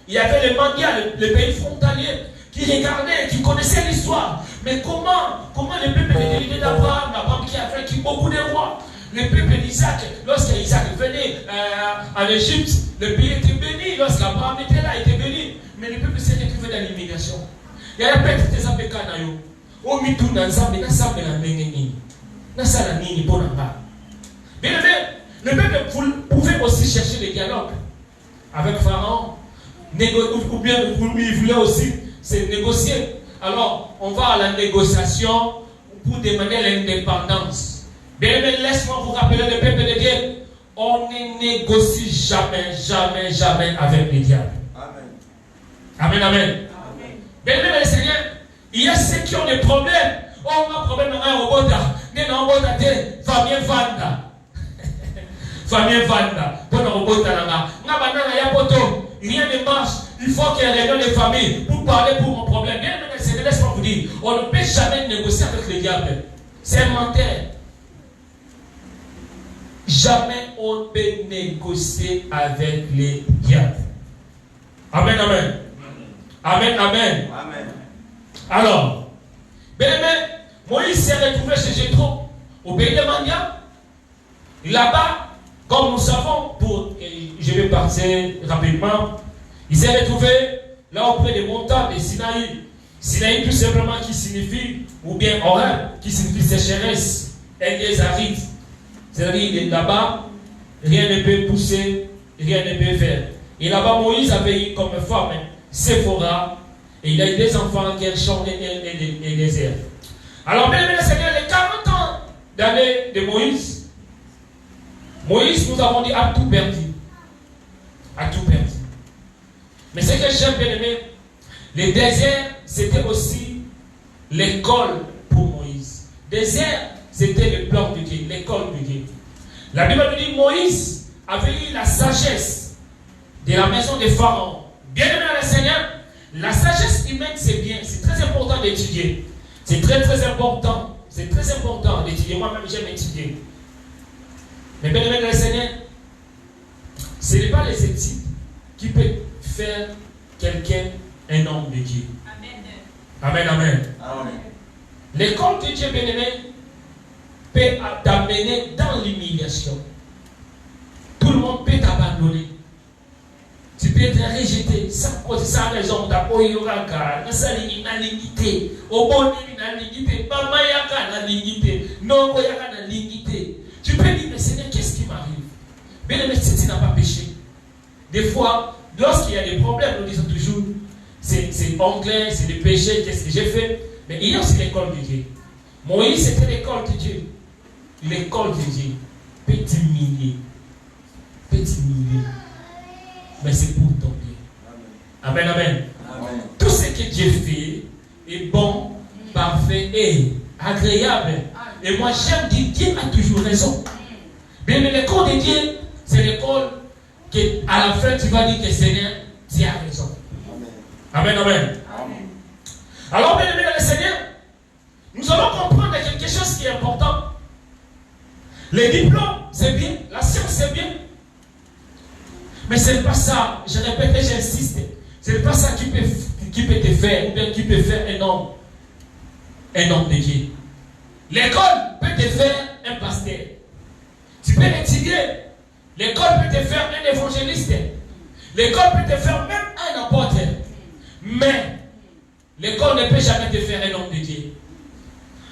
il y avait les mendiants, les pays frontaliers, qui regardaient, qui connaissaient l'histoire. Mais comment le peuple de Dieu d'Abraham qui a vaincu beaucoup de rois, le peuple d'Isaac, lorsqu'Isaac venait en Égypte, le pays était béni. Lorsqu'Abraham était là, il était béni. Mais le peuple s'est retrouvé dans l'immigration. Il y a peut-être des Abekanayo. Au mitou n'ensemble, n'a pas de nini. N'a pas de nini pour n'en. Bien le peuple pouvait aussi chercher le dialogue avec Pharaon. Ou bien il voulait aussi se négocier. Alors, on va à la négociation pour demander l'indépendance. Bien aimé, laisse-moi vous rappeler le peuple de Dieu. On ne négocie jamais, jamais, jamais avec le diable. Amen, amen. Bien aimé le Seigneur, il y a ceux qui ont des problèmes. Oh, on a un problème dans un robot. Famille Vanda. Famille Vanda. Pour un robot, rien ne marche. Il faut qu'il y ait une réunion de famille pour parler pour mon problème. Bien aimé le Seigneur, laisse-moi vous dire, on ne peut jamais négocier avec le diable. C'est un menteur. Jamais on ne peut négocier avec les diables. Amen, amen. Amen, amen. Amen. Alors, bien aimé, Moïse s'est retrouvé chez Jéthro, au pays de Mania. Là-bas, comme nous savons, je vais passer rapidement, il s'est retrouvé là auprès des montagnes de Sinaï. Sinaï tout simplement qui signifie, ou bien Horeb, qui signifie sécheresse, et des arides. C'est-à-dire là-bas, rien ne peut pousser, rien ne peut faire. Et là-bas, Moïse avait eu comme femme Séphora, et il a eu des enfants, Gershon et Désert. Alors, bien aimé le Seigneur, les 40 ans d'année de Moïse, nous avons dit, a tout perdu. A tout perdu. Mais ce que j'aime, bien aimé, le désert, c'était aussi l'école pour Moïse. Désert, c'était le plan de Dieu, l'école de Dieu. La Bible nous dit Moïse avait eu la sagesse de la maison des pharaons. Bien aimé dans le Seigneur, la sagesse humaine, c'est bien, c'est très important d'étudier. C'est très très important. C'est très important d'étudier. Moi-même, j'aime étudier. Mais bien aimé dans le Seigneur, ce n'est pas les études qui peuvent faire quelqu'un un homme de Dieu. Amen, amen. Amen. L'école de Dieu, bien aimé, peut t'amener dans l'humiliation. Tout le monde peut t'abandonner. Tu peux peut être rejeté sans cause, sans raison. D'abord, il y aura l'inalignité. Au bon, l'inalignité. Maman, il y a l'inalignité. Non, il y a l'inalignité. Tu peux dire, mais Seigneur, qu'est-ce qui m'arrive? Bien aimé, si tu n'as pas péché. Des fois, lorsqu'il y a des problèmes, nous disons toujours, c'est anglais, c'est le péché, qu'est-ce que j'ai fait? Mais il y a aussi l'école de Dieu. Moïse, c'était l'école de Dieu. L'école de Dieu. Petit millier. Petit millier. Mais c'est pour ton bien. Amen, amen. Amen. Tout ce que Dieu fait est bon, parfait et agréable. Et moi, j'aime dire Dieu a toujours raison. Mais l'école de Dieu, c'est l'école qu'à la fin, tu vas dire que Seigneur, tu as raison. Amen, amen. Amen. Alors, bien aimé dans le Seigneur, nous allons comprendre quelque chose qui est important. Les diplômes, c'est bien. La science, c'est bien. Mais ce n'est pas ça. Je répète et j'insiste. Ce n'est pas ça qui peut te faire, ou bien qui peut faire un homme de Dieu. L'école peut te faire un pasteur. Tu peux étudier. L'école peut te faire un évangéliste. L'école peut te faire même un apôtre. Mais l'école ne peut jamais te faire un homme de Dieu.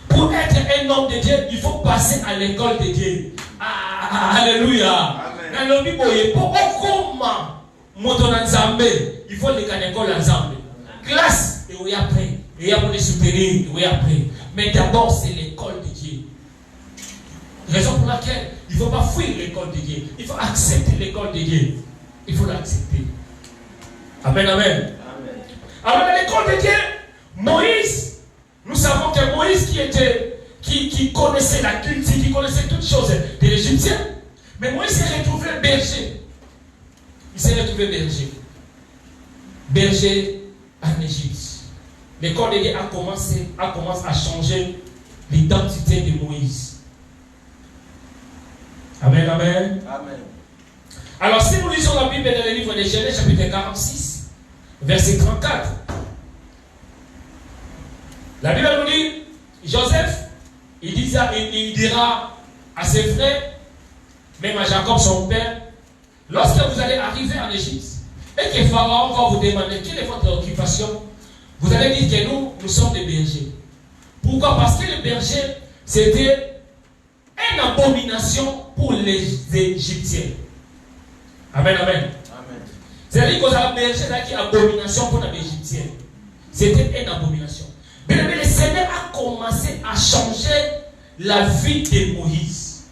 Pour être un homme de Dieu, il faut passer à l'école de Dieu. Alléluia. Il faut aller à l'école ensemble. Classe, et oui après. Et après soutenir, et oui après. Mais d'abord, c'est l'école de Dieu. Raison pour laquelle il ne faut pas fuir l'école de Dieu. Il faut accepter l'école de Dieu. Il faut l'accepter. Amen, amen. Alors, dans l'école de Dieu, Moïse, nous savons que Moïse qui connaissait la culture, qui connaissait toutes choses de l'Égyptien, mais Moïse s'est retrouvé berger. Il s'est retrouvé berger. Berger en Égypte. L'école de Dieu a commencé à changer l'identité de Moïse. Amen, amen. Amen. Alors, si nous lisons la Bible dans le livre de Genèse, chapitre 46, verset 34, la Bible nous dit, Joseph, il dira à ses frères, même à Jacob, son père, lorsque vous allez arriver en Égypte, et que Pharaon va vous demander quelle est votre occupation, vous allez dire que nous sommes des bergers. Pourquoi? Parce que le berger, c'était une abomination pour les Égyptiens. Amen, amen. Amen. C'est-à-dire que le berger, c'est une abomination pour les Égyptiens. C'était une abomination. Mais le Seigneur a commencé à changer la vie de Moïse.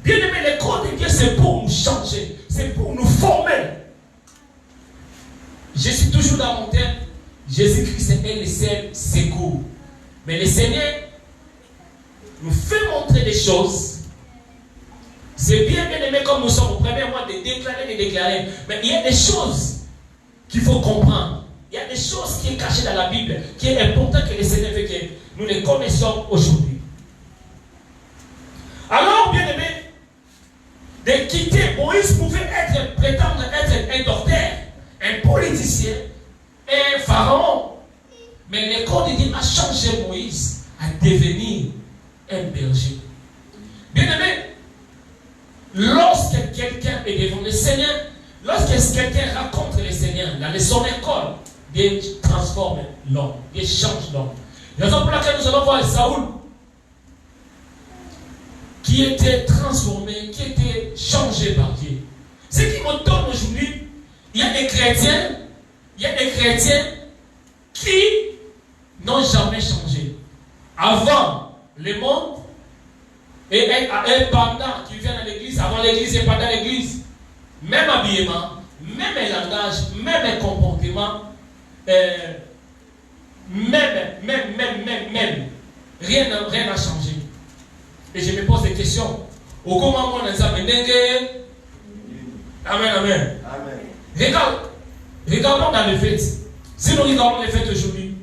Bien aimé, l'école de Dieu, c'est pour nous changer. C'est pour nous former. Je suis toujours dans mon thème. Jésus-Christ est le seul secours. Mais le Seigneur nous fait montrer des choses. C'est bien aimé comme nous sommes au premier mois de déclarer. Mais il y a des choses qu'il faut comprendre. Il y a des choses qui sont cachées dans la Bible, qui est important que le Seigneur veut que nous les connaissions aujourd'hui. Alors, bien aimé, de quitter, Moïse pouvait prétendre être un docteur, un politicien, un pharaon. Mais l'école de Dieu a changé Moïse à devenir un berger. Bien aimé, lorsque quelqu'un est devant le Seigneur, lorsque quelqu'un raconte le Seigneur dans son école, Dieu transforme l'homme, Dieu change l'homme. La raison pour laquelle nous allons voir Saoul, qui était transformé, qui était changé par Dieu. Ce qui me donne aujourd'hui, il y a des chrétiens qui n'ont jamais changé. Avant le monde et pendant qu'ils viennent à l'église, avant l'église et pendant l'église, même habillement, même langage, même comportement, rien n'a changé. Et je me pose des questions. Au comment on a Amen, amen. Regardons dans les fêtes. Si nous regardons les fêtes aujourd'hui,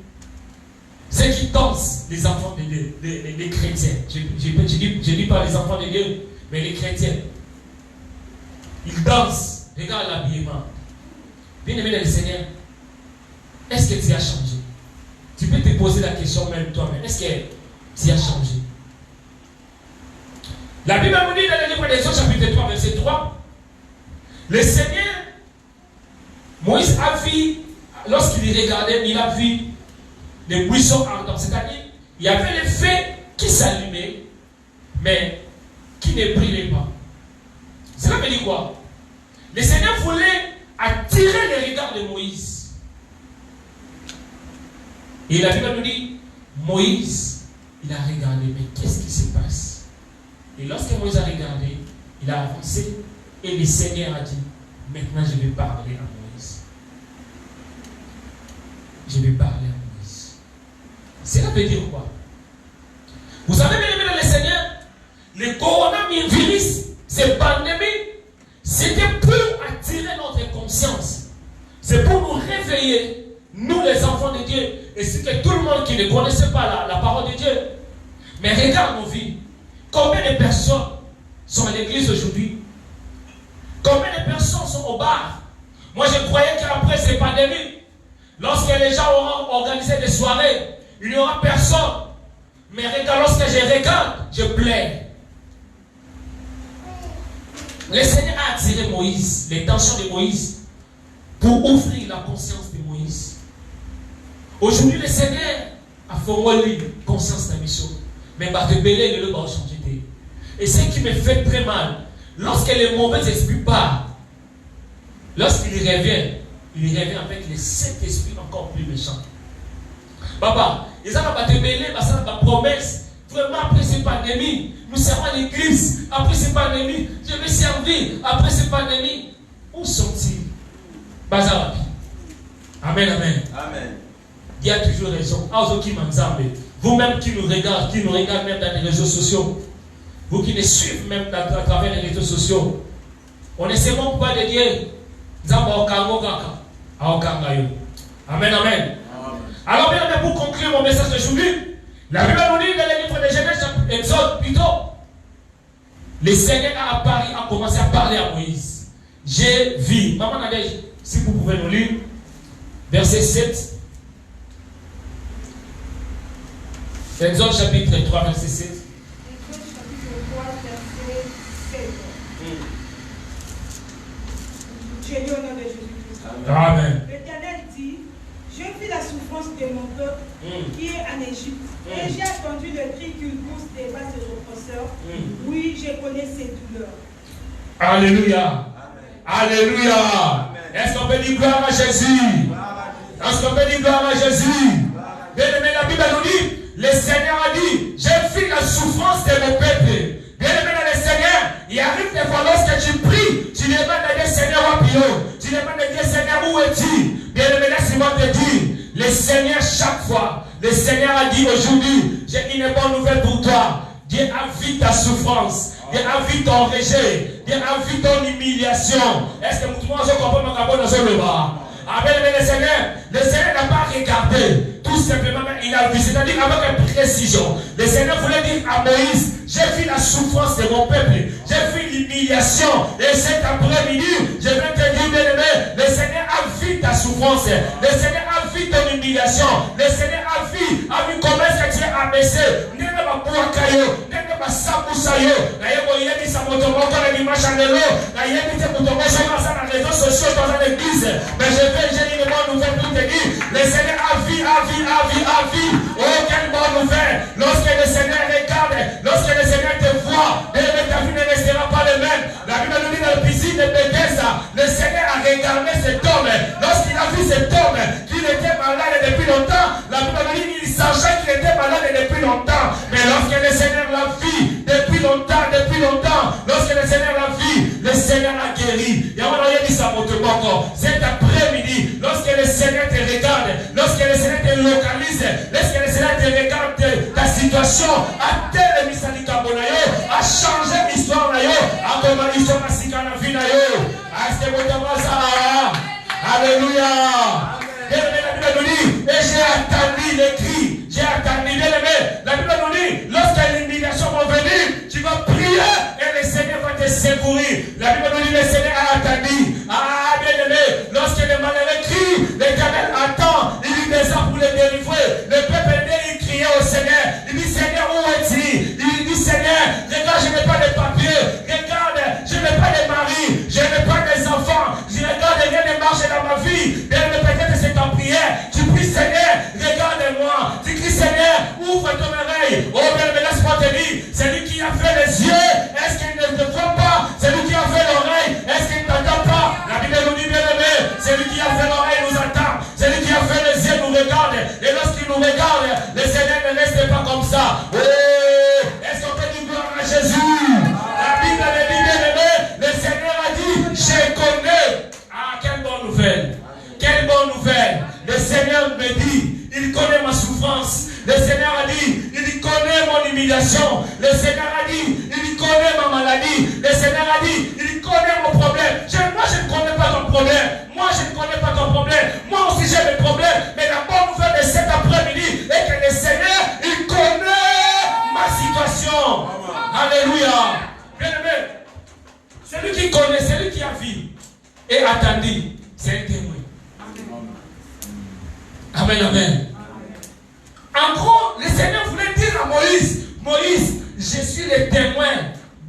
ceux qui dansent, les enfants des chrétiens, je dis pas les enfants de Dieu, mais les chrétiens, ils dansent. Regarde l'habillement. Bien aimé dans le Seigneur, est-ce que tu as changé? Tu peux te poser la question même toi-même. Est-ce que tu as changé? La Bible nous dit dans le livre d'Exode chapitre 3, verset 3, le Seigneur Moïse a vu, lorsqu'il regardait, il a vu les buissons ardents. C'est-à-dire, il y avait les feux qui s'allumaient, mais qui ne brillaient pas. Cela veut dire quoi? Le Seigneur voulait attirer le regard de Moïse. Et la Bible nous dit, Moïse, il a regardé, mais qu'est-ce qui se passe? Et lorsque Moïse a regardé, il a avancé, et le Seigneur a dit, maintenant je vais parler à Moïse. Je vais parler à Moïse. Cela veut dire quoi? Vous savez, bien aimé dans le Seigneur, le coronavirus, cette pandémie, c'était pour attirer notre conscience. C'est pour nous réveiller, nous les enfants de Dieu. Et c'était tout le monde qui ne connaissait pas la parole de Dieu. Mais regarde nos vies. Combien de personnes sont à l'église aujourd'hui? Combien de personnes sont au bar? Moi je croyais qu'après cette pandémie, lorsque les gens auront organisé des soirées, il n'y aura personne. Mais regarde, lorsque je regarde, je pleure. Le Seigneur a attiré Moïse, l'intention de Moïse, pour ouvrir la conscience de Moïse. Aujourd'hui, le Seigneur a fait relire conscience de la mission. Mais par de belé, le va changer. Et ce qui me fait très mal, lorsque les mauvais esprits partent, lorsqu'il revient avec les 7 esprits encore plus méchants. Papa, ils ont pas de belé, parce qu'ils ont pas promesse. Vraiment, après cette pandémie, nous serons à l'église. Après cette pandémie, je vais servir. Après cette pandémie, où sont-ils? Bazarabi. Amen, amen. Amen. Il y a toujours raison. Vous-même qui nous regardez même dans les réseaux sociaux, vous qui nous suivez même à travers les réseaux sociaux, on ne sait même pas de Dieu. Amen, amen. Alors, bien, pour conclure mon message d'aujourd'hui, la Bible nous dit dans le livre de Genèse, Exode plutôt, le Seigneur a commencé à parler à Moïse. J'ai vu, maman Nadège, si vous pouvez nous lire, verset 7. Exode chapitre 3, verset 7. Exode chapitre 3, verset 7. J'ai lu au nom de Jésus-Christ. Amen. L'Éternel dit, je vis la souffrance de mon peuple qui est en Égypte. Et j'ai entendu le cri qu'il pousse des bas ses oppresseurs. Oui, je connais ses douleurs. Alléluia. Amen. Alléluia. Est-ce qu'on peut dire gloire à Jésus? Est-ce qu'on peut dire gloire à Jésus? Bien aimé, la Bible nous dit, le Seigneur a dit, j'ai vu la souffrance de mon peuple. Bien aimé dans le Seigneur, il arrive des fois lorsque tu pries, tu demandes à Dieu, Seigneur, tu demandes à Dieu, Seigneur, où es-tu? Bien aimé, laisse-moi te dire, le Seigneur, chaque fois, le Seigneur a dit aujourd'hui, j'ai une bonne nouvelle pour toi. Dieu a vu ta souffrance. Dieu a vu ton rejet. Dieu a vu ton humiliation. Est-ce que vous comprenez ma capote dans le bas? Amen, le Seigneur n'a pas regardé. Tout simplement, il a vu. C'est-à-dire avec une précision. Le Seigneur voulait dire à Moïse, j'ai vu la souffrance de mon peuple. J'ai vu l'humiliation. Et cet après-midi, je vais te dire, bien-aimé, le Seigneur a vu ta souffrance. Le Seigneur a vu ton humiliation. Le Seigneur a vu comment est-ce que tu es abaissé. Mais j'ai une bonne nouvelle pour te dire. Le Seigneur a vu. Oh, quelle bonne nouvelle. Lorsque le Seigneur regarde, lorsque le Seigneur te voit, ta vie ne restera pas le même. La Bible nous dit dans le piscine de Bethesda, le Seigneur a regardé cet homme. Lorsqu'il a vu cet homme qui était malade depuis longtemps, la Bible nous dit qu'il sachait qu'il était malade depuis longtemps. Mais lorsque le Seigneur l'a vu depuis longtemps, lorsque le Seigneur l'a vu, le Seigneur l'a guéri. Il y a dit ça pour te encore. Cet après-midi, lorsque le Seigneur te regarde, lorsque le Seigneur te localise, lorsque le Seigneur te regarde ta situation, a tel misalika bonayo, a changé l'histoire nayo, a comment l'histoire a sikana vie nayo. Est-ce que vous avez ça? Alléluia. Bien aimé, la Bible nous dit, et j'ai attendu les cris, j'ai attendu, bien aimé, la Bible nous dit, lorsque l'humiliation va venir, tu vas prier et le Seigneur va te secourir. La Bible nous dit, le Seigneur a attendu. Ah, bien aimé, lorsque les malheureux crient, l'Éternel attend, il lui descend pour les délivrer. Le peuple il criait au Seigneur, il dit, Seigneur, où es-tu? Il dit, Seigneur, regarde, je n'ai pas de papier, regarde, je n'ai pas de mari, je n'ai pas des enfants, je regarde, rien ne marche dans ma vie. Seigneur, ouvre ton oreille. Oh, bien, mais laisse-moi te dire, c'est lui qui a fait les yeux. Est-ce qu'il ne te voit pas? C'est lui qui a fait l'oreille. Est-ce qu'il ne t'entend pas? La Bible nous dit, bien aimé, c'est lui qui a fait l'oreille, nous entend. C'est lui qui a fait les yeux, nous regarde. Et lorsqu'il nous regarde, le Seigneur ne reste pas comme ça. Oh, est-ce qu'on peut dire gloire à Jésus? La Bible me dit, bien aimé, le Seigneur a dit, je connais. Ah, quelle bonne nouvelle. Quelle bonne nouvelle. Le Seigneur me dit, il connaît ma souffrance. Le Seigneur a dit, il connaît mon humiliation. Le Seigneur a dit, il connaît ma maladie. Le Seigneur a dit, il connaît mon problème. Moi, je ne connais pas ton problème. Moi, je ne connais pas ton problème. Moi aussi, j'ai des problèmes. Mais la bonne nouvelle de cet après-midi est que le Seigneur, il connaît ma situation. Alléluia. Bien aimé, celui qui connaît, celui qui a vu et attendu, c'est un témoin. Amen, amen. En gros, le Seigneur voulait dire à Moïse, Moïse, je suis le témoin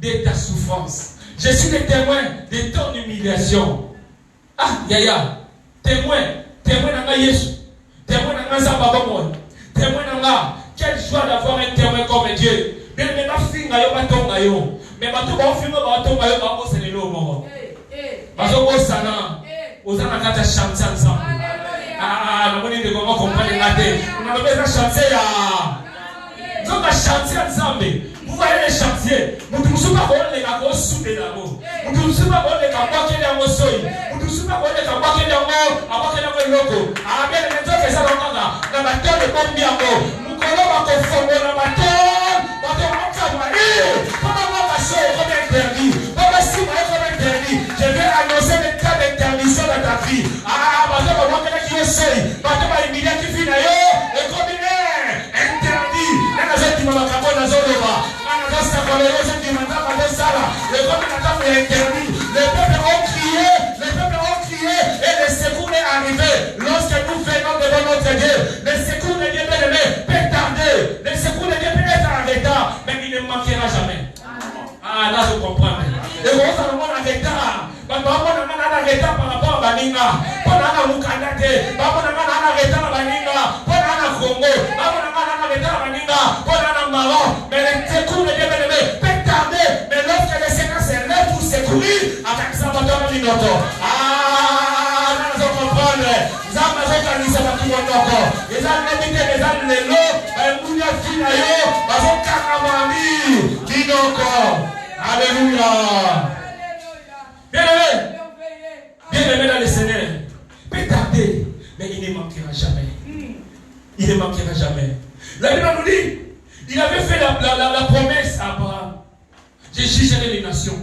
de ta souffrance. Je suis le témoin de ton humiliation. Ah, yaya, témoin nanga Yesu, témoin nanga Zababomoy, témoin nanga. Quelle joie d'avoir un témoin comme Dieu. Mais ma fille n'a pas ton yo. Mais ma tour film va ton yo va bosser le lomo. Bazo bosana. Osana kata chanter ensemble. Ah, nous venons de comment comprendre la tête. On a besoin de chanter là. Nous allons chanter ensemble. Vous voyez les chantiers. Nous ne sommes pas les gars sous les amours. Nous ne sommes pas les gars qui sont en soy. Nous ne sommes pas les gars qui sont en logo. Ah, bien les gens qui sont en là. Dans la terre de combien de nous collons à confondre dans la terre. Je vais annoncer le cas d'interdiction dans ta vie. Ah, parce que moi, qui est seul, parce que ma immédiat qui finit et comme il est interdit. Là, je dis, ma capote, la zone de bas. Le peuple est interdit. Les peuples ont crié et le secours est arrivé. Lorsque nous venons devant notre Dieu, le secours de Dieu peut tarder. Le secours de Dieu peut être en retard, mais il ne manquera jamais. Ah, là je comprends. Et vous allez voir en retard. Par rapport à Baninga, pendant Mukandate, pendant Baninga, pendant Congo, pendant Maroc, mais le secours de Dieu peut tarder, mais lorsque le Seigneur se lève pour secourir, avec ça va donner une autre. Ah, là je comprends. Ça va donner ça va tout le monde. Les amis, les amis, les lots, les mouilles finalement, parce qu'on caramami, dinoko. Alléluia. Bien-aimé dans le Seigneur, peut tarder, mais il ne manquera jamais. Il ne manquera jamais. La Bible nous dit, il avait fait la promesse à Abraham. Je jugerai les nations.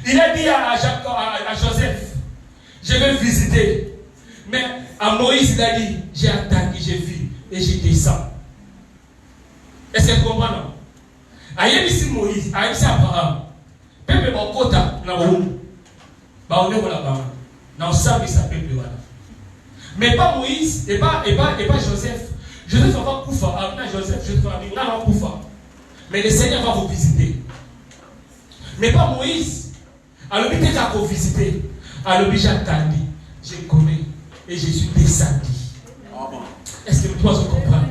Il a dit à Joseph, je vais visiter. Mais à Moïse, il a dit, j'ai attendu, j'ai vu et je descends. Est-ce que vous comprenez? Aïe, ici Moïse, aïe, ici Abraham. Peuple Bokota, na Oum. Bah, on est là-bas. Dans ça, il s'appelle Péwana. Mais pas Moïse et pas Joseph. Joseph va pas Koufa. Après Joseph, je vais pas Koufa. Mais le Seigneur va vous visiter. Mais pas Moïse. Alors, il était à vous visiter. Alors, j'ai attendu. Je connais. Et je suis descendu. Est-ce que vous pouvez comprendre?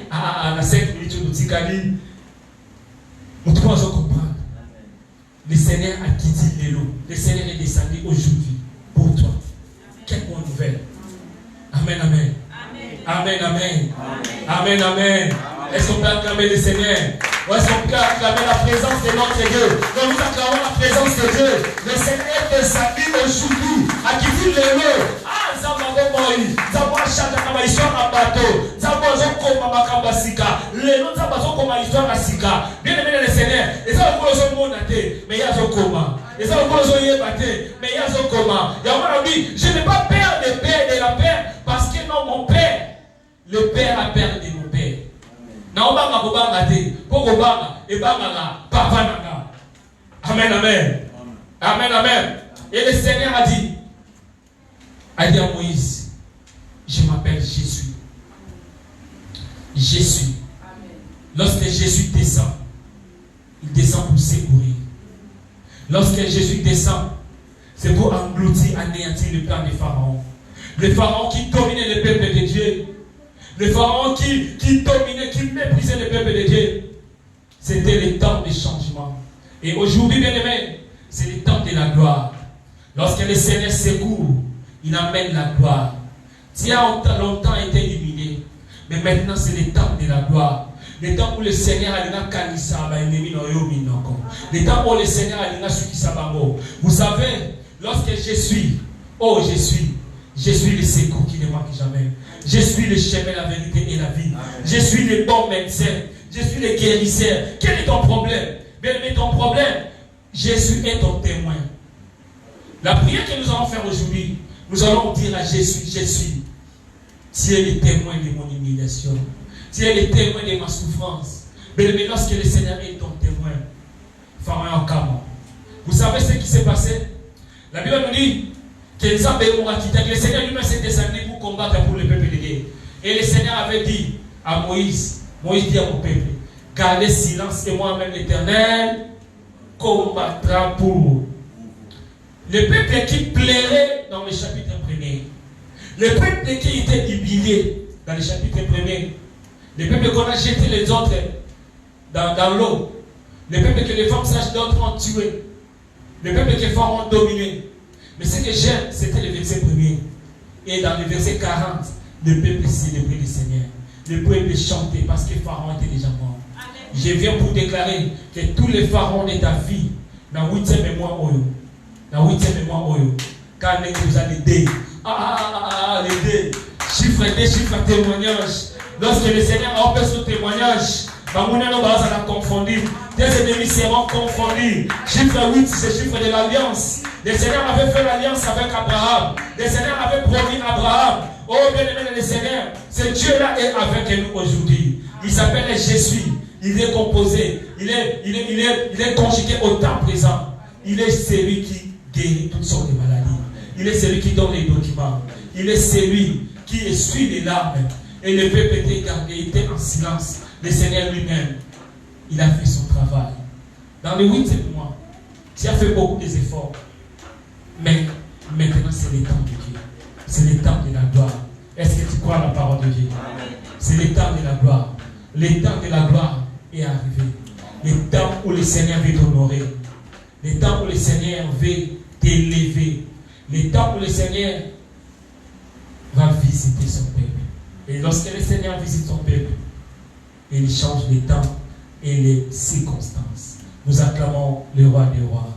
Ah, la 5 minutes, nous dit Kali. Vous pouvez comprendre. Le Seigneur a quitté les lots. Le Seigneur est descendu aujourd'hui pour toi. Quelle bonne nouvelle. Amen, amen. Amen, amen. Amen, amen. Est-ce qu'on peut acclamer le Seigneur? Ou est-ce qu'on peut acclamer la présence de notre Dieu? Nous acclamons la présence de Dieu. Le Seigneur est descendu aujourd'hui à quitter les lots. Ah, Zamabomoi, Zamachata kama histoire à bateau. Zamazoko Mamakamba Sika. Les noms Zamazoko ma histoire à Sika. Bien aimé le Seigneur. Et ça, vous le monate, mais il y a Zokoma. Et ça, vous le yébate, mais il y a Zokoma. Il y a dit, je n'ai pas peur de père de la père, parce que non, mon père, le père a peur de mon père. Naobanga Bobanga te, Pogobanga, et Banga, Papa Nanga. Amen, amen. Amen, amen. Et le Seigneur a dit à Moïse, je m'appelle Jésus. Jésus. Lorsque Jésus descend, il descend pour secourir. Lorsque Jésus descend, c'est pour engloutir, anéantir le plan des pharaons. Le pharaon qui dominait le peuple de Dieu. Le pharaon qui dominait, qui méprisait le peuple de Dieu. C'était le temps de changement. Et aujourd'hui, bien aimé, c'est le temps de la gloire. Lorsque le Seigneur secoue, il amène la gloire. Tu as longtemps été humilié, mais maintenant c'est le temps de la gloire. Le temps où le Seigneur a dit le temps où le Seigneur a dit. Vous savez, lorsque je suis le secours qui ne manque jamais. Je suis le chemin, la vérité et la vie. Je suis le bon médecin. Je suis le guérisseur. Quel est ton problème? Bien aimé, ton problème, Jésus est ton témoin. La prière que nous allons faire aujourd'hui, nous allons dire à Jésus, tu es le témoin de mon humiliation. Tu es le témoin de ma souffrance. Bien aimé, lorsque le Seigneur est ton témoin, vous savez ce qui s'est passé? La Bible nous dit que le Seigneur lui-même s'est descendu pour combattre pour le peuple de Dieu. Et le Seigneur avait dit à Moïse dit à mon peuple, gardez silence et moi-même l'Éternel combattra pour vous. Le peuple qui plairait dans le chapitre 1er, le peuple qui était humilié dans le chapitre 1er, le peuple qu'on a jeté les autres dans l'eau, le peuple que les femmes sages d'autres ont tué, le peuple que les femmes ont dominé. Mais ce que j'aime, c'était le verset 1er. Et dans le verset 40, le peuple célébrait le Seigneur. Le peuple chantait parce que Pharaon était déjà mort. Amen. Je viens pour déclarer que tous les pharaons de ta vie, dans 8e mois, quand vous allez aider, les dés, chiffre témoignage. Lorsque le Seigneur a opéré ce témoignage, tes ennemis seront confondus. Chiffre 8, c'est le chiffre de l'alliance. Le Seigneur avait fait l'alliance avec Abraham. Le Seigneur avait promis Abraham. Oh bien-aimé le Seigneur, ce Dieu-là est avec nous aujourd'hui. Il s'appelle Jésus. Il est composé. Il est conjugué au temps présent. Il est celui qui guérit toutes sortes de maladies. Il est celui qui donne les documents. Il est celui qui essuie les larmes. Et le peuple était gardé, il était en silence. Le Seigneur lui-même, il a fait son travail. Dans le 8e mois, tu as fait beaucoup d'efforts. Mais maintenant, c'est le temps de Dieu. C'est le temps de la gloire. Est-ce que tu crois à la parole de Dieu? C'est le temps de la gloire. Le temps de la gloire est arrivé. Le temps où le Seigneur veut t'honorer. Le temps où le Seigneur veut t'élever. Le temps où le Seigneur va visiter son peuple. Et lorsque le Seigneur visite son peuple, il change les temps et les circonstances. Nous acclamons le roi des rois.